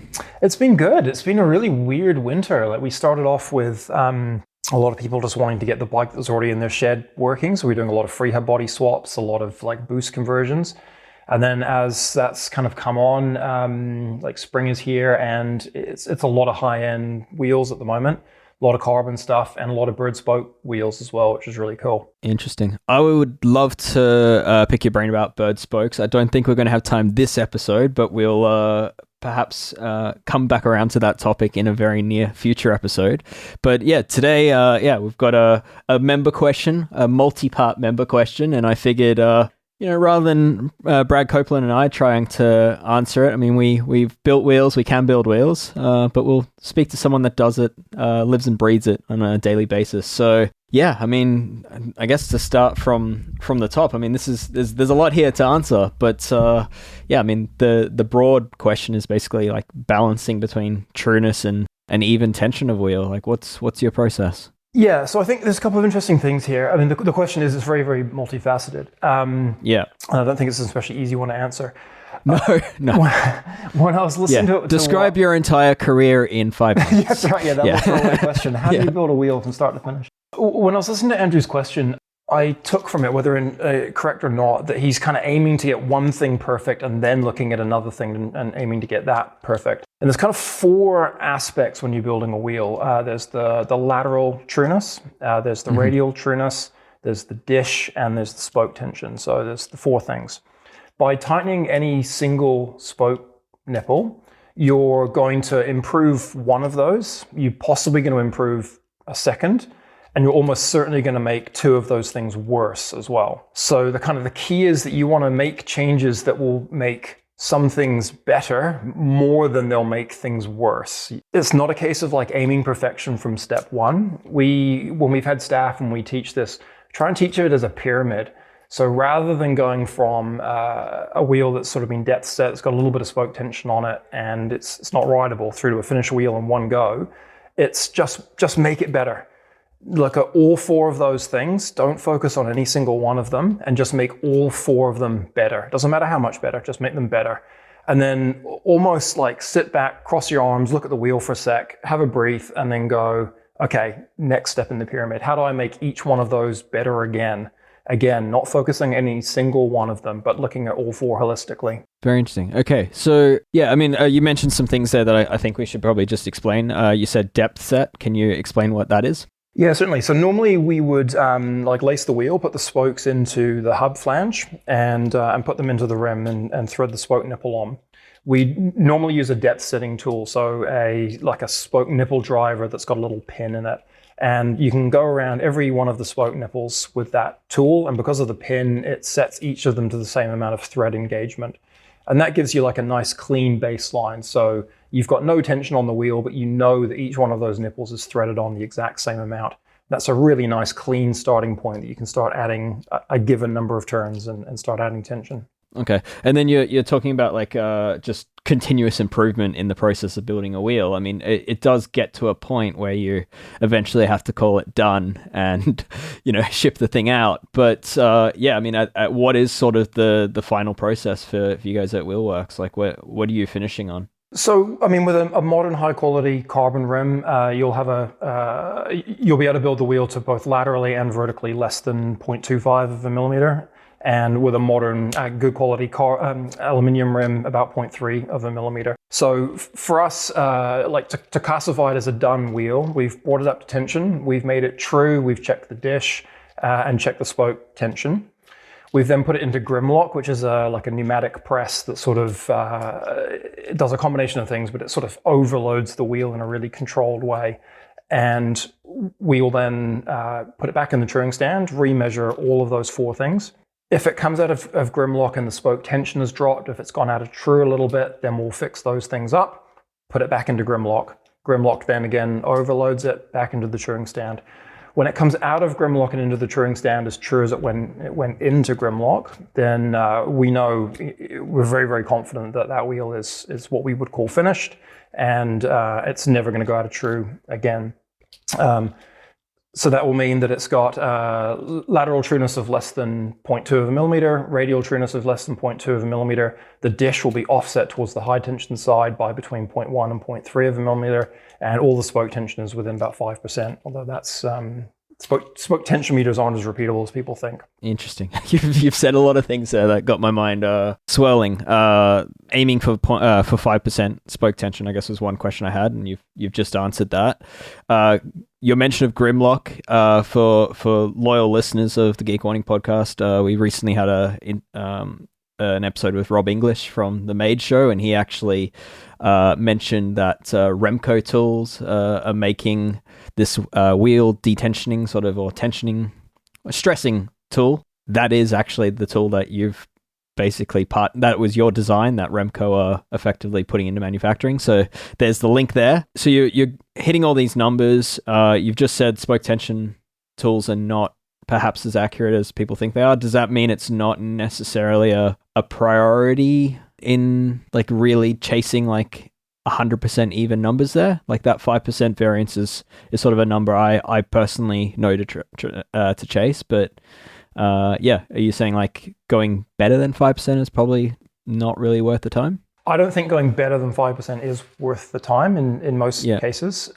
It's been good. It's been a really weird winter. Like, we started off with a lot of people just wanting to get the bike that was already in their shed working. So we're doing a lot of freehub body swaps, a lot of like boost conversions. And then as that's kind of come on, like spring is here, and it's a lot of high-end wheels at the moment. A lot of carbon stuff and a lot of bird spoke wheels as well, which is really cool. Interesting. I would love to pick your brain about bird spokes. I don't think we're going to have time this episode, but we'll perhaps come back around to that topic in a very near future episode. But yeah, today, we've got a member question, a multi-part member question, and I figured, rather than Brad Copeland and I trying to answer it, I mean, we've built wheels, we can build wheels, but we'll speak to someone that does it, lives and breathes it on a daily basis. So yeah, I mean, I guess to start from the top, I mean, there's a lot here to answer, but I mean, the broad question is basically like balancing between trueness and even tension of wheel. Like, what's your process? Yeah, so I think there's a couple of interesting things here. I mean, the question is, it's very, very multifaceted. Yeah. And I don't think it's an especially easy one to answer. No. When I was listening to describe your entire career in 5 minutes. That's right, that was the right question. How do you build a wheel from start to finish? When I was listening to Andrew's question, I took from it, whether correct or not, that he's kind of aiming to get one thing perfect and then looking at another thing and aiming to get that perfect. And there's kind of 4 aspects when you're building a wheel. There's the lateral trueness, there's the radial trueness, there's the dish, and there's the spoke tension. So there's the 4 things. By tightening any single spoke nipple, you're going to improve one of those. You're possibly going to improve a second. And you're almost certainly going to make 2 of those things worse as well. So the key is that you want to make changes that will make some things better more than they'll make things worse. It's not a case of like aiming perfection from step 1. When we've had staff and we teach this, try and teach it as a pyramid. So rather than going from a wheel that's sort of been depth set, it's got a little bit of spoke tension on it, and it's not rideable through to a finished wheel in one go, it's just make it better. Look at all 4 of those things. Don't focus on any single one of them, and just make all 4 of them better. Doesn't matter how much better, just make them better. And then almost like sit back, cross your arms, look at the wheel for a sec, have a breathe, and then go, okay, next step in the pyramid. How do I make each one of those better again? Again, not focusing any single one of them, but looking at all 4 holistically. Very interesting. Okay, so yeah, I mean, you mentioned some things there that I think we should probably just explain. You said depth set. Can you explain what that is? Yeah, certainly. So normally we would lace the wheel, put the spokes into the hub flange, and put them into the rim and thread the spoke nipple on. We normally use a depth setting tool, so a spoke nipple driver that's got a little pin in it. And you can go around every one of the spoke nipples with that tool, and because of the pin, it sets each of them to the same amount of thread engagement. And that gives you like a nice clean baseline. So you've got no tension on the wheel, but you know that each one of those nipples is threaded on the exact same amount. That's a really nice clean starting point that you can start adding a given number of turns and start adding tension. Okay. And then you're talking about like just continuous improvement in the process of building a wheel. I mean, it does get to a point where you eventually have to call it done and, ship the thing out. But I mean, at what is sort of the final process for you guys at WheelWorks? Like, what are you finishing on? So, I mean, with a modern high-quality carbon rim, you'll be able to build the wheel to both laterally and vertically less than 0.25 of a millimeter. And with a modern, good quality aluminium rim, about 0.3 of a millimeter. So for us, to classify it as a done wheel, we've brought it up to tension, we've made it true, we've checked the dish, and checked the spoke tension. We've then put it into Grimlock, which is a pneumatic press that sort of it does a combination of things, but it sort of overloads the wheel in a really controlled way. And we will then put it back in the Turing stand, remeasure all of those 4 things. If it comes out of Grimlock and the spoke tension has dropped, if it's gone out of true a little bit, then we'll fix those things up, put it back into Grimlock. Grimlock then again overloads it back into the Turing stand. When it comes out of Grimlock and into the Turing stand as true as it went into Grimlock, then we know, we're very, very confident that that wheel is what we would call finished, and it's never going to go out of true again. So that will mean that it's got lateral trueness of less than 0.2 of a millimeter, radial trueness of less than 0.2 of a millimeter. The dish will be offset towards the high tension side by between 0.1 and 0.3 of a millimeter, and all the spoke tension is within about 5%, although that's spoke tension meters aren't as repeatable as people think. Interesting. You've said a lot of things there that got my mind swirling. Aiming for 5% spoke tension, I guess, was one question I had, and you've just answered that. Your mention of Grimlock, for loyal listeners of the Geek Warning podcast, we recently had an episode with Rob English from the Made Show, and he actually mentioned that Remco tools are making this wheel detensioning or tensioning, stressing tool. That is actually the tool that you've basically that was your design that Remco are effectively putting into manufacturing. So there's the link there. So you're hitting all these numbers. You've just said spoke tension tools are not perhaps as accurate as people think they are. Does that mean it's not necessarily a priority in like really chasing like 100% even numbers there? Like that 5% variance is sort of a number I personally know to chase, but are you saying like going better than 5% is probably not really worth the time? I don't think going better than 5% is worth the time in most cases.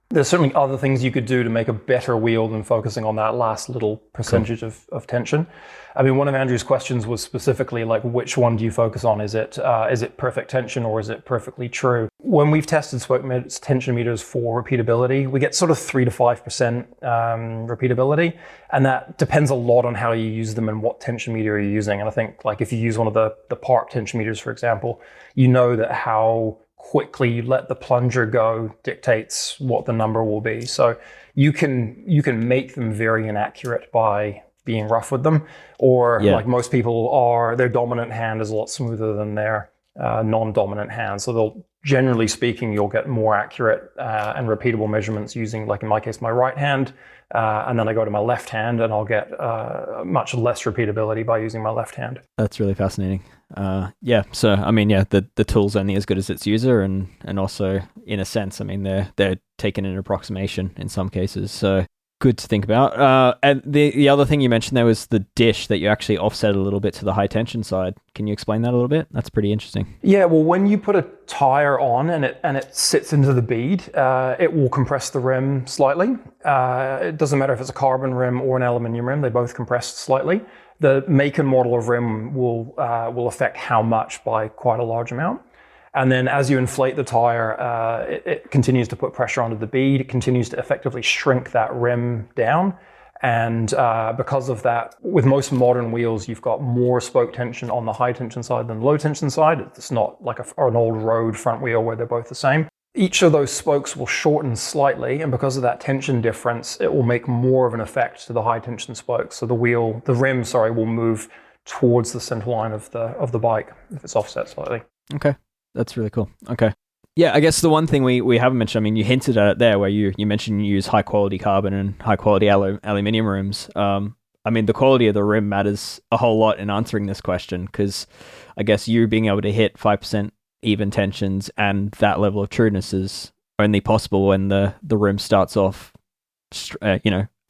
There's certainly other things you could do to make a better wheel than focusing on that last little percentage of tension. I mean, one of Andrew's questions was specifically like, which one do you focus on? Is it perfect tension or is it perfectly true? When we've tested spoke tension meters for repeatability, we get sort of 3 to 5% repeatability, and that depends a lot on how you use them and what tension meter you're using. And I think like if you use one of the Park tension meters, for example, you know that how quickly you let the plunger go dictates what the number will be. So you can make them very inaccurate by being rough with them, or like most people are, their dominant hand is a lot smoother than their non-dominant hand. So they'll, generally speaking, you'll get more accurate and repeatable measurements using, like in my case, my right hand, and then I go to my left hand and I'll get much less repeatability by using my left hand. That's really fascinating. So I mean, the tool's only as good as its user, and also in a sense, I mean, they're taking an approximation in some cases. So good to think about. And the other thing you mentioned there was the dish that you actually offset a little bit to the high tension side. Can you explain that a little bit? That's pretty interesting. Yeah, well, when you put a tire on and it sits into the bead, it will compress the rim slightly. It doesn't matter if it's a carbon rim or an aluminium rim; they both compress slightly. The make and model of rim will affect how much by quite a large amount. And then as you inflate the tire, it continues to put pressure onto the bead. It continues to effectively shrink that rim down. And because of that, with most modern wheels, you've got more spoke tension on the high tension side than the low tension side. It's not like an old road front wheel where they're both the same. Each of those spokes will shorten slightly, and because of that tension difference, it will make more of an effect to the high tension spokes. So the rim will move towards the center line of the bike if it's offset slightly. Okay. That's really cool. Okay. Yeah, I guess the one thing we haven't mentioned, I mean, you hinted at it there where you mentioned you use high quality carbon and high quality aluminium rims. I mean, the quality of the rim matters a whole lot in answering this question, because I guess you being able to hit 5% even tensions and that level of trueness is only possible when the rim starts off,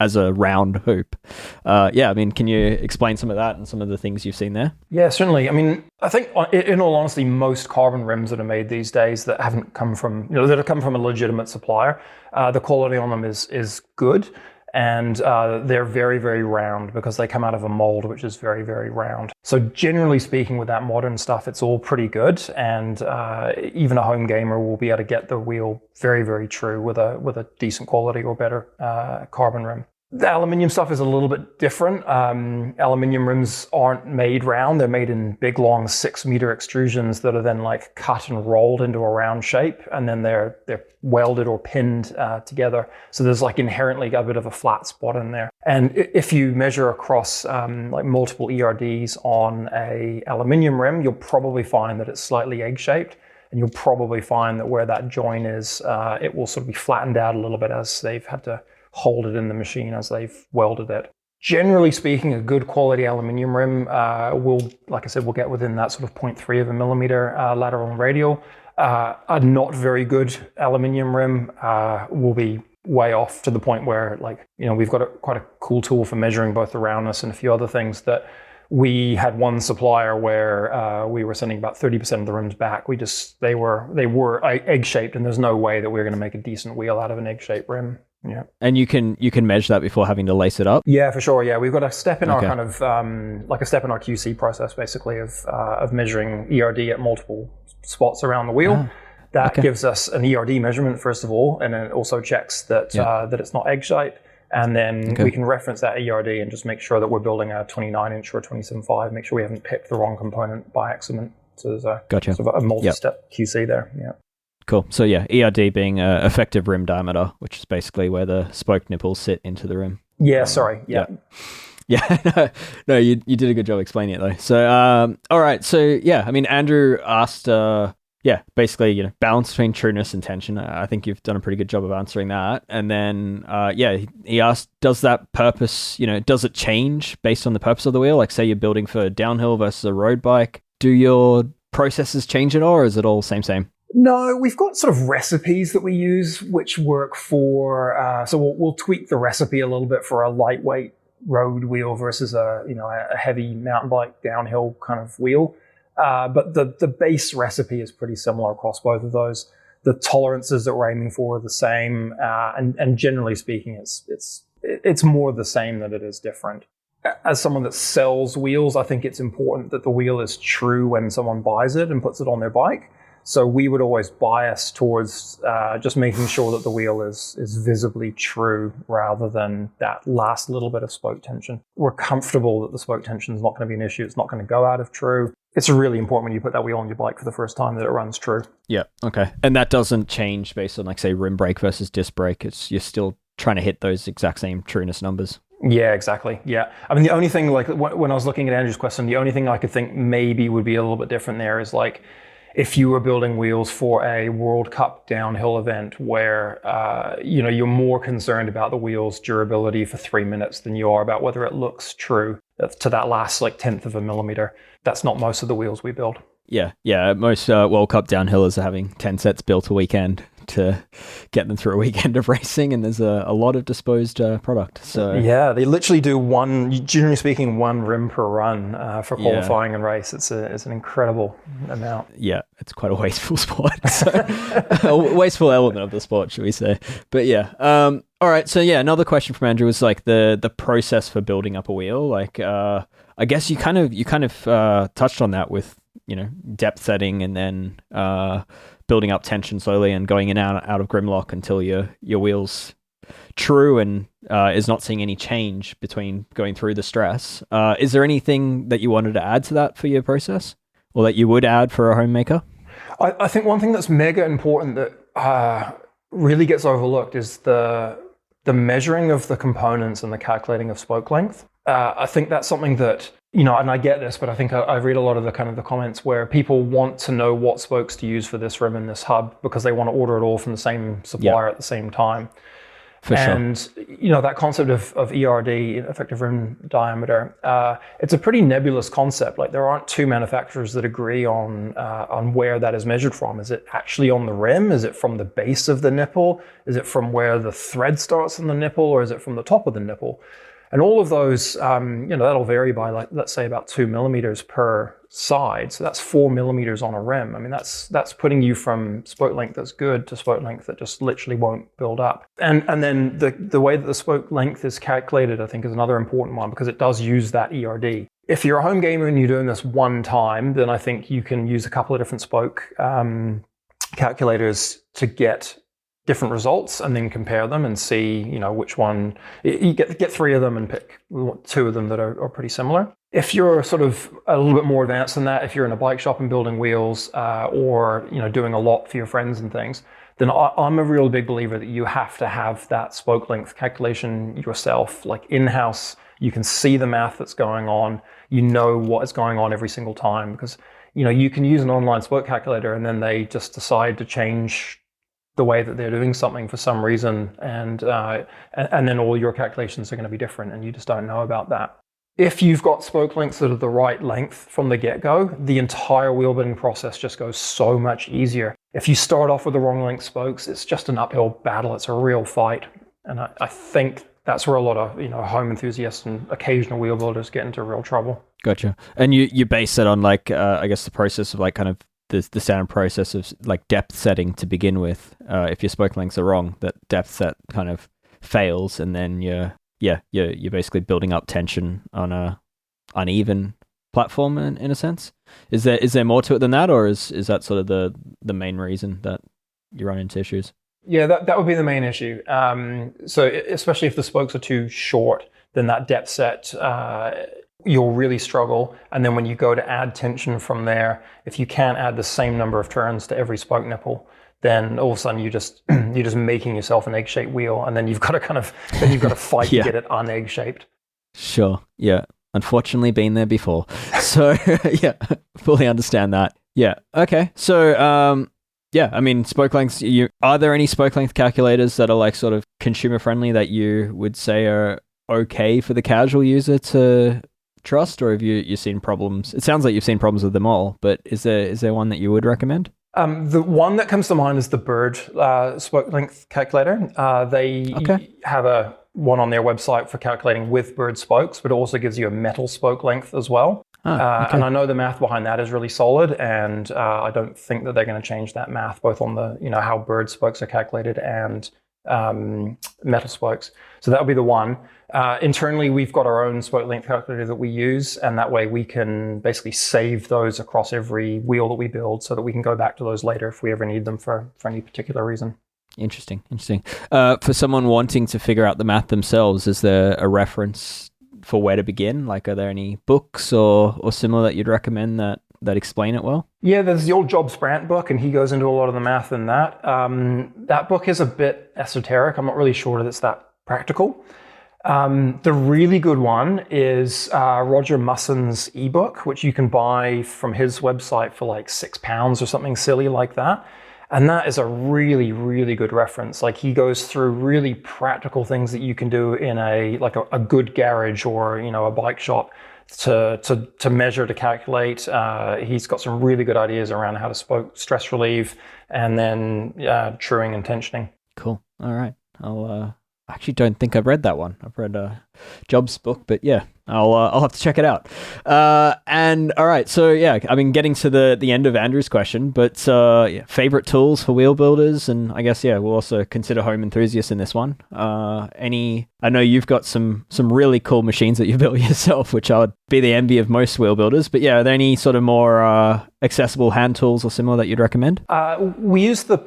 as a round hoop. I mean, can you explain some of that and some of the things you've seen there? Yeah, certainly. I mean, I think in all honesty, most carbon rims that are made these days that haven't come from, that have come from a legitimate supplier, the quality on them is good. And they're very, very round because they come out of a mold which is very, very round. So generally speaking, with that modern stuff, it's all pretty good. And even a home gamer will be able to get the wheel very, very true with a decent quality or better carbon rim. The aluminium stuff is a little bit different. Aluminium rims aren't made round. They're made in big, long 6-meter extrusions that are then like cut and rolled into a round shape. And then they're welded or pinned together. So there's like inherently a bit of a flat spot in there. And if you measure across like multiple ERDs on a aluminium rim, you'll probably find that it's slightly egg-shaped. And you'll probably find that where that join is, it will sort of be flattened out a little bit as they've had to hold it in the machine as they've welded it. Generally speaking, a good quality aluminium rim will, like I said, will get within that sort of 0.3 of a millimeter lateral and radial. A not very good aluminium rim will be way off to the point where, like, you know, we've got quite a cool tool for measuring both the roundness and a few other things that we had one supplier where we were sending about 30% of the rims back. They were egg-shaped, and there's no way that we were going to make a decent wheel out of an egg-shaped rim. Yeah. And you can measure that before having to lace it up? Yeah, for sure. Yeah, we've got a step in our kind of like a step in our QC process, basically, of measuring ERD at multiple spots around the wheel. That gives us an ERD measurement, first of all, and then it also checks that that it's not egg-shaped. And then we can reference that ERD and just make sure that we're building a 29-inch or a 27.5. Make sure we haven't picked the wrong component by accident. So there's a sort of a multi-step QC there. Yeah. Cool. So yeah, ERD being effective rim diameter, which is basically where the spoke nipples sit into the rim. Yeah, sorry. Yeah. Yeah. No, you did a good job explaining it though. So, all right. So yeah, I mean, Andrew asked, basically, you know, balance between trueness and tension. I think you've done a pretty good job of answering that. And then, he asked, does that purpose, you know, does it change based on the purpose of the wheel? Like say you're building for downhill versus a road bike. Do your processes change at all, or is it all same? No, we've got sort of recipes that we use which work for, so we'll tweak the recipe a little bit for a lightweight road wheel versus a heavy mountain bike downhill kind of wheel. But the base recipe is pretty similar across both of those. The tolerances that we're aiming for are the same, and generally speaking, it's more the same than it is different. As someone that sells wheels, I think it's important that the wheel is true when someone buys it and puts it on their bike. So we would always bias towards just making sure that the wheel is visibly true rather than that last little bit of spoke tension. We're comfortable that the spoke tension is not going to be an issue. It's not going to go out of true. It's really important when you put that wheel on your bike for the first time that it runs true. Yeah, okay. And that doesn't change based on, like, say, rim brake versus disc brake. You're still trying to hit those exact same trueness numbers. Yeah, exactly. Yeah. I mean, the only thing, like, when I was looking at Andrew's question, the only thing I could think maybe would be a little bit different there is, like, if you were building wheels for a World Cup downhill event where, you're more concerned about the wheel's durability for 3 minutes than you are about whether it looks true to that last, like, 1/10 of a millimeter. That's not most of the wheels we build. Yeah. Most World Cup downhillers are having 10 sets built a weekend to get them through a weekend of racing, and there's a lot of disposed product. So yeah, they literally do generally speaking, one rim per run for qualifying and race. It's an incredible amount. Yeah, it's quite a wasteful sport. A wasteful element of the sport, should we say? But yeah. All right. So yeah, another question from Andrew was like the process for building up a wheel. Like, I guess you kind of touched on that with, you know, depth setting and then building up tension slowly and going in and out of Grimlock until your wheel's true and is not seeing any change between going through the stress. Is there anything that you wanted to add to that for your process, or that you would add for a homemaker? I think one thing that's mega important that really gets overlooked is the measuring of the components and the calculating of spoke length. I think that's something that, you know, and I get this, but I think I read a lot of the kind of the comments where people want to know what spokes to use for this rim and this hub because they want to order it all from the same supplier at the same time. And, you know, that concept of ERD, effective rim diameter, it's a pretty nebulous concept. Like, there aren't two manufacturers that agree on where that is measured from. Is it actually on the rim? Is it from the base of the nipple? Is it from where the thread starts on the nipple, or is it from the top of the nipple? And all of those, that'll vary by, like, let's say about 2 millimeters per side. So that's 4 millimeters on a rim. I mean, that's putting you from spoke length that's good to spoke length that just literally won't build up. And then the way that the spoke length is calculated, I think, is another important one because it does use that ERD. If you're a home gamer and you're doing this one time, then I think you can use a couple of different spoke calculators to get different results and then compare them and see, which one. You get 3 of them and pick 2 of them that are pretty similar. If you're sort of a little bit more advanced than that, if you're in a bike shop and building wheels, or doing a lot for your friends and things, then I'm a real big believer that you have to have that spoke length calculation yourself, like in-house. You can see the math that's going on. You know what is going on every single time, because you can use an online spoke calculator and then they just decide to change the way that they're doing something for some reason, and then all your calculations are going to be different, and you just don't know about that. If you've got spoke lengths that are the right length from the get-go, the entire wheel building process just goes so much easier. If you start off with the wrong length spokes, it's just an uphill battle. It's a real fight. And I think that's where a lot of home enthusiasts and occasional wheel builders get into real trouble. Gotcha. And you base it on like I guess the process of like kind of the standard process of like depth setting to begin with. If your spoke lengths are wrong, that depth set kind of fails, and then you're basically building up tension on a uneven platform in a sense. Is there more to it than that, or is that sort of the main reason that you run into issues? Yeah, that would be the main issue. So especially if the spokes are too short, then that depth set, you'll really struggle. And then when you go to add tension from there, if you can't add the same number of turns to every spoke nipple, then all of a sudden you're just making yourself an egg-shaped wheel, and then you've got to fight to get it un-egg shaped. Sure. Yeah. Unfortunately, been there before. So yeah, fully understand that. Yeah. Okay. So yeah, I mean, spoke lengths. Are there any spoke length calculators that are like sort of consumer friendly that you would say are okay for the casual user to trust, or have you seen problems? It sounds like you've seen problems with them all, but is there one that you would recommend? The one that comes to mind is the Bird spoke length calculator. They have one on their website for calculating with Bird spokes, but it also gives you a metal spoke length as well. And I know the math behind that is really solid, and I don't think that they're going to change that math, both on the how Bird spokes are calculated and metal spokes. So that would be the one. Internally, we've got our own spoke length calculator that we use, and that way we can basically save those across every wheel that we build, so that we can go back to those later if we ever need them for any particular reason. Interesting. For someone wanting to figure out the math themselves, is there a reference for where to begin? Like, are there any books or similar that you'd recommend that explain it well? Yeah, there's the old Jobs Brandt book, and he goes into a lot of the math in that. That book is a bit esoteric. I'm not really sure that it's that practical. The really good one is Roger Musson's ebook, which you can buy from his website for like £6 or something silly like that. And that is a really, really good reference. Like, he goes through really practical things that you can do in a good garage or, a bike shop to measure, to calculate. He's got some really good ideas around how to stress relieve and then truing and tensioning. Cool. All right. I'll actually don't think I've read that one. I've read Job's book, but yeah, I'll have to check it out. And all right, so yeah, I mean, getting to the end of Andrew's question, but favorite tools for wheel builders, and I guess we'll also consider home enthusiasts in this one. I know you've got some really cool machines that you built yourself, which I would be the envy of most wheel builders. But yeah, are there any sort of more accessible hand tools or similar that you'd recommend? We use the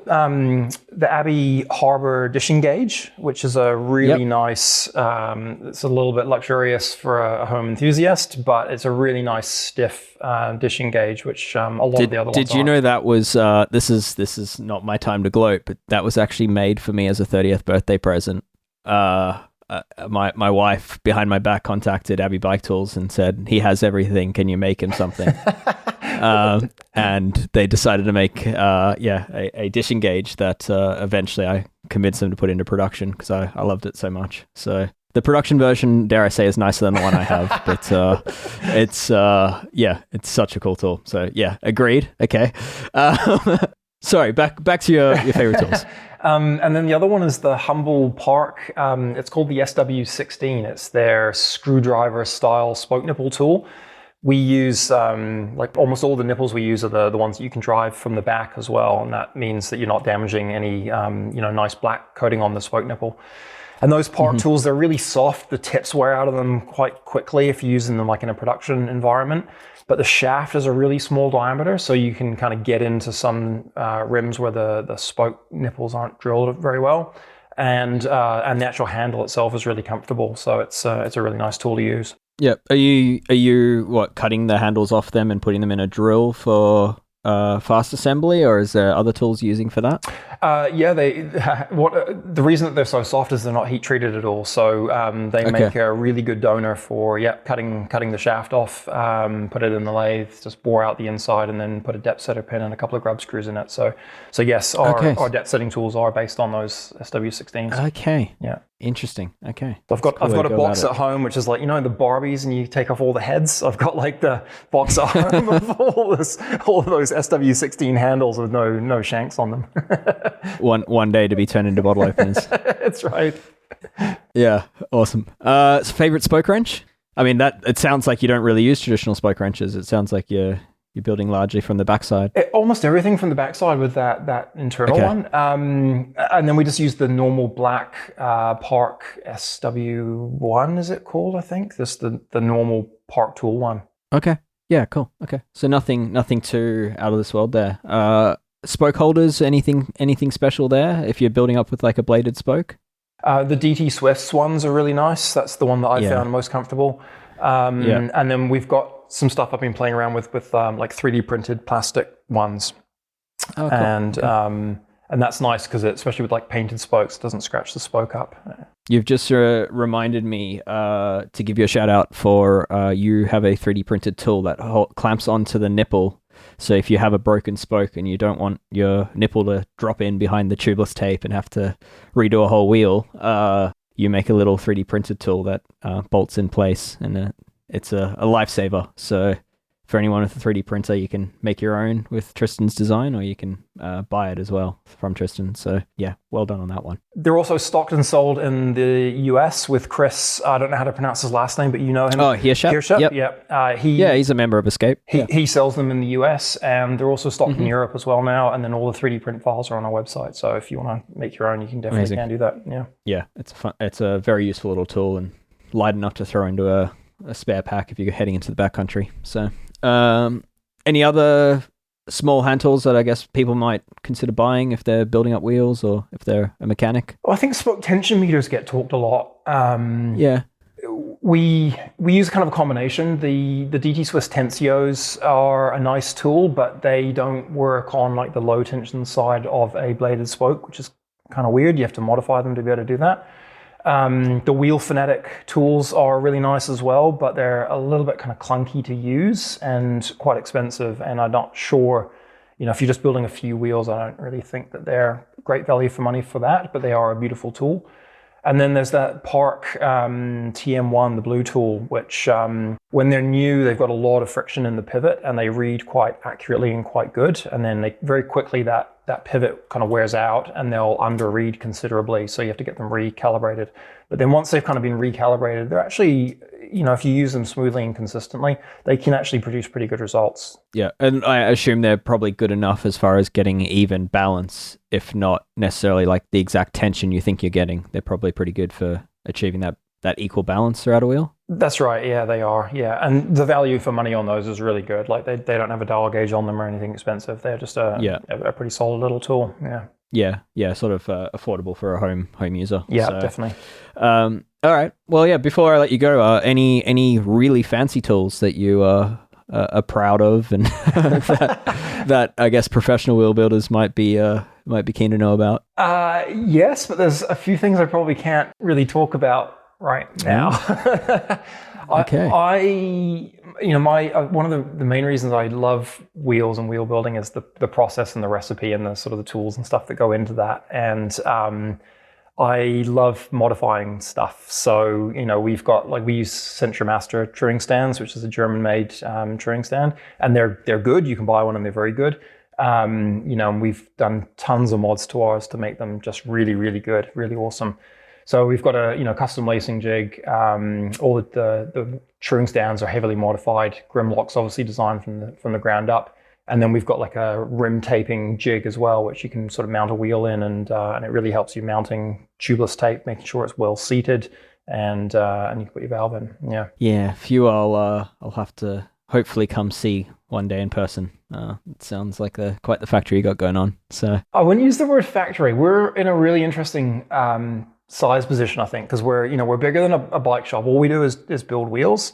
Abbey Harbor dishing gauge, which is a really nice. It's a little bit luxurious for a home enthusiast, but it's a really nice stiff dishing gauge, which a lot of the other ones Did you know that was this is not my time to gloat, but that was actually made for me as a 30th birthday present. My wife behind my back contacted Abbey Bike Tools and said, he has everything, can you make him something? And they decided to make a dishing gauge that eventually I convinced them to put into production because I loved it so much. So the production version, dare I say, is nicer than the one I have, but it's such a cool tool. So yeah, agreed. Okay. Sorry, back to your favorite tools. And then the other one is the Humble Park. It's called the SW16. It's their screwdriver style spoke nipple tool. We use, like almost all the nipples we use are the ones that you can drive from the back as well. And that means that you're not damaging any, nice black coating on the spoke nipple. And those park tools, they're really soft. The tips wear out of them quite quickly if you're using them like in a production environment. But the shaft is a really small diameter, so you can kind of get into some rims where the spoke nipples aren't drilled very well. And the actual handle itself is really comfortable. So it's a really nice tool to use. Yeah. Are you cutting the handles off them and putting them in a drill for fast assembly, or is there other tools you're using for that? The reason that they're so soft is they're not heat treated at all. So they make a really good donor for cutting the shaft off, put it in the lathe, just bore out the inside, and then put a depth setter pin and a couple of grub screws in it. So yes, our depth setting tools are based on those SW16s. Okay. Yeah. Interesting. Okay. So I've got a box at home, which is like, the Barbies, and you take off all the heads. I've got like the box at home of all of those SW16 handles with no shanks on them. One day to be turned into bottle openers. That's right. Yeah. Awesome. So favorite spoke wrench? I mean, it sounds like you don't really use traditional spoke wrenches. It sounds like you're building largely from the backside. Almost everything from the backside with that internal one. And then we just use the normal black Park SW1, is it called, I think? This the normal Park tool one. Okay. Yeah, cool. Okay. So nothing too out of this world there. Spoke holders, anything special there if you're building up with like a bladed spoke? The DT Swifts ones are really nice. That's the one that I found most comfortable. And then we've got some stuff I've been playing around with like 3D printed plastic ones. Oh, cool. And that's nice because especially with like painted spokes, it doesn't scratch the spoke up. You've just reminded me to give you a shout out for you have a 3D printed tool that clamps onto the nipple. So if you have a broken spoke and you don't want your nipple to drop in behind the tubeless tape and have to redo a whole wheel, you make a little 3D printed tool that bolts in place, and it's a lifesaver. So for anyone with a 3D printer, you can make your own with Tristan's design, or you can buy it as well from Tristan. So yeah, well done on that one. They're also stocked and sold in the US with Chris. I don't know how to pronounce his last name, but you know him. Oh, Hirschap? Yep. He's a member of Escape. He sells them in the US, and they're also stocked in Europe as well now. And then all the 3D print files are on our website. So if you want to make your own, you can definitely can do that. Yeah. Yeah, it's a very useful little tool and light enough to throw into a spare pack if you're heading into the backcountry. So any other small hand tools that I guess people might consider buying if they're building up wheels or if they're a mechanic? Well, I think spoke tension meters get talked a lot. We use kind of a combination. The DT Swiss Tensios are a nice tool, but they don't work on like the low tension side of a bladed spoke, which is kind of weird. You have to modify them to be able to do that. The wheel phonetic tools are really nice as well, but they're a little bit kind of clunky to use and quite expensive. And I'm not sure, if you're just building a few wheels, I don't really think that they're great value for money for that, but they are a beautiful tool. And then there's that Park TM1, the blue tool, which when they're new, they've got a lot of friction in the pivot and they read quite accurately and quite good. And then very quickly that pivot kind of wears out and they'll under-read considerably. So you have to get them recalibrated. But then once they've kind of been recalibrated, they're actually, if you use them smoothly and consistently, they can actually produce pretty good results. Yeah, and I assume they're probably good enough as far as getting even balance, if not necessarily like the exact tension you think you're getting. They're probably pretty good for achieving that equal balance throughout a wheel. That's right. Yeah, they are. Yeah, and the value for money on those is really good. Like they don't have a dial gauge on them or anything expensive. They're just a pretty solid little tool. Yeah. Yeah. Sort of affordable for a home user. Yeah, so, definitely. All right. Well, yeah. Before I let you go, any really fancy tools that you are proud of, and that I guess professional wheel builders might be keen to know about? Yes, but there's a few things I probably can't really talk about right now. Okay. One of the main reasons I love wheels and wheel building is the process and the recipe and the sort of the tools and stuff that go into that. And I love modifying stuff. So, we've got we use Centrum Astr touring stands, which is a German-made touring stand, and they're good. You can buy one and they're very good. And we've done tons of mods to ours to make them just really, really good, really awesome. So we've got a custom lacing jig. All the touring stands are heavily modified. Grimlock's obviously designed from the ground up. And then we've got like a rim taping jig as well, which you can sort of mount a wheel in, and it really helps you mounting tubeless tape, making sure it's well seated, and you can put your valve in. Yeah. Yeah, few I'll have to hopefully come see one day in person. It sounds like quite the factory you got going on. So I wouldn't use the word factory. We're in a really interesting size position, I think, because we're bigger than a bike shop. All we do is build wheels.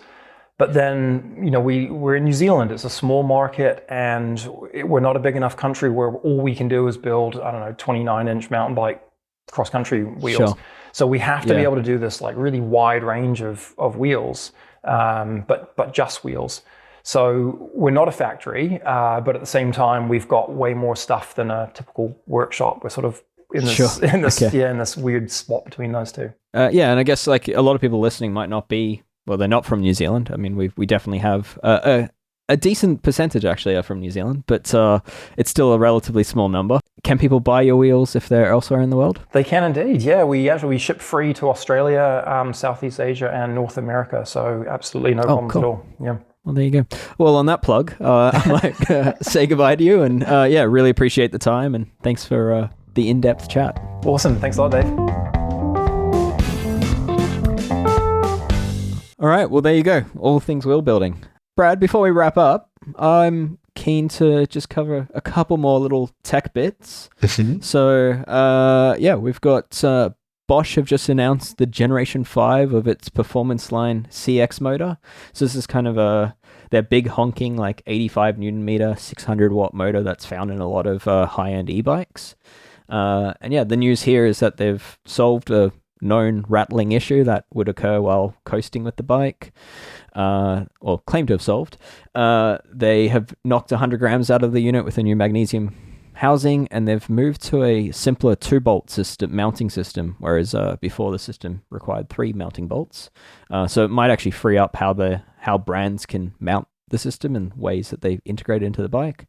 But then, we're in New Zealand. It's a small market, and we're not a big enough country where all we can do is build, 29-inch mountain bike cross-country wheels. Sure. So we have to be able to do this like really wide range of wheels, but just wheels. So we're not a factory, but at the same time, we've got way more stuff than a typical workshop. We're sort of in this weird spot between those two. And I guess like a lot of people listening might not be. Well, they're not from New Zealand. I mean, we definitely have a decent percentage actually are from New Zealand, but it's still a relatively small number. Can people buy your wheels if they're elsewhere in the world? They can indeed. Yeah, we ship free to Australia, Southeast Asia, and North America. So absolutely no problems at all. Yeah. Well, there you go. Well, on that plug, I might say goodbye to you, and really appreciate the time, and thanks for the in-depth chat. Awesome. Thanks a lot, Dave. All right, well, there you go. All things wheel building. Brad, before we wrap up, I'm keen to just cover a couple more little tech bits. So, we've got Bosch have just announced the Generation 5 of its performance line CX motor. So this is kind of their big honking, like 85 Newton meter, 600 watt motor that's found in a lot of high-end e-bikes. The news here is that they've solved a known rattling issue that would occur while coasting with the bike, or claim to have solved. They have knocked 100 grams out of the unit with a new magnesium housing, and they've moved to a simpler 2-bolt mounting system, whereas before the system required 3 mounting bolts. So it might actually free up how brands can mount the system in ways that they integrate into the bike.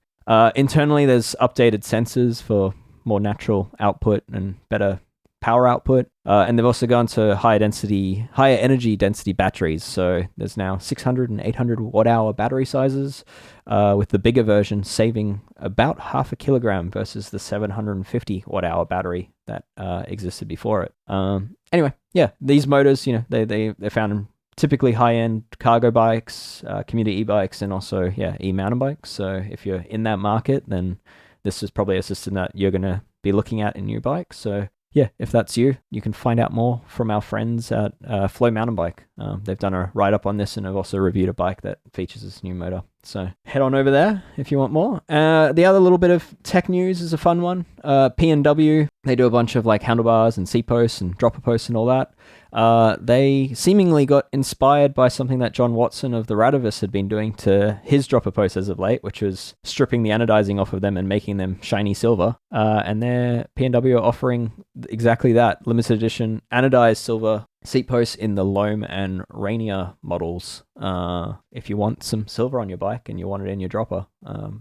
Internally, there's updated sensors for more natural output and better power output, and they've also gone to higher energy density batteries. So there's now 600 and 800 watt hour battery sizes, with the bigger version saving about half a kilogram versus the 750 watt hour battery that existed before it. These motors, they're found in typically high-end cargo bikes, commuter e-bikes, and also e-mountain bikes. So if you're in that market, then this is probably a system that you're going to be looking at in your bike. So if that's you can find out more from our friends at Flow Mountain Bike. They've done a write-up on this and have also reviewed a bike that features this new motor. So head on over there if you want more. The other little bit of tech news is a fun one. P&W, they do a bunch of like handlebars and seat posts and dropper posts and all that. They seemingly got inspired by something that John Watson of the Radivis had been doing to his dropper posts as of late, which was stripping the anodizing off of them and making them shiny silver. And their P&W are offering exactly that, limited edition anodized silver seat posts in the Loam and Rainier models. If you want some silver on your bike and you want it in your dropper,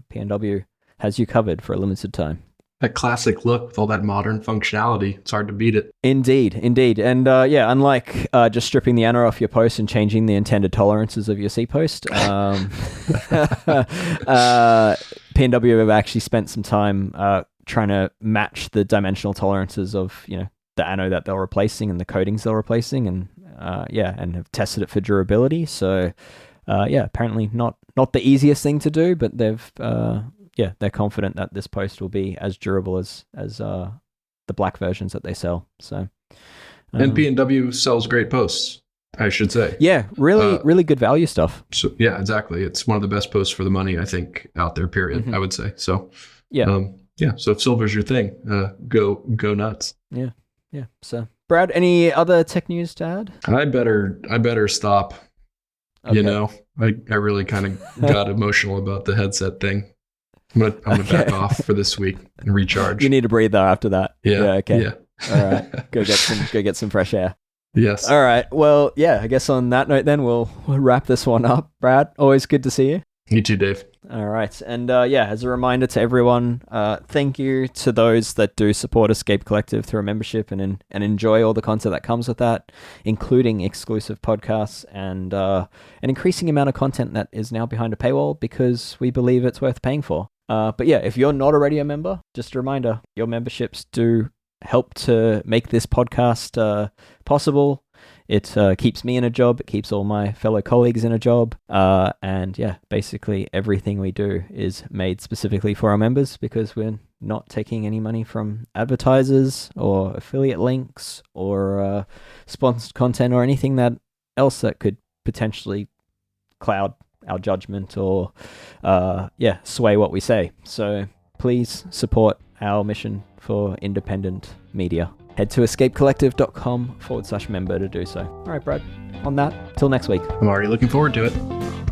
P&W has you covered for a limited time. That classic look with all that modern functionality, it's hard to beat it. Indeed. And unlike just stripping the ano off your post and changing the intended tolerances of your seat post, P&W have actually spent some time trying to match the dimensional tolerances of the ano that they're replacing and the coatings they're replacing, and have tested it for durability. So apparently not the easiest thing to do, but they're confident that this post will be as durable as the black versions that they sell. So and P&W sells great posts, I should say. Yeah, really good value stuff. So yeah, exactly. It's one of the best posts for the money, I think, out there, period. Mm-hmm. I would say. So so if silver's your thing, go nuts. Yeah. So Brad, any other tech news to add? I better stop. Okay. I really kind of got emotional about the headset thing. I'm gonna back off for this week and recharge. You need a breather after that. Yeah. Okay. Yeah. All right. Go get some fresh air. Yes. All right. Well, I guess on that note, then we'll wrap this one up. Brad, always good to see you. You too, Dave. All right. And as a reminder to everyone, thank you to those that do support Escape Collective through a membership and enjoy all the content that comes with that, including exclusive podcasts and an increasing amount of content that is now behind a paywall because we believe it's worth paying for. But yeah, if you're not already a member, just a reminder, your memberships do help to make this podcast possible. It keeps me in a job. It keeps all my fellow colleagues in a job. And yeah, basically everything we do is made specifically for our members because we're not taking any money from advertisers or affiliate links or sponsored content or anything else that could potentially cloud our judgment or sway what we say. So please support our mission for independent media. Head to escapecollective.com/member to do so. All right, Brad, on that, till next week. I'm already looking forward to it.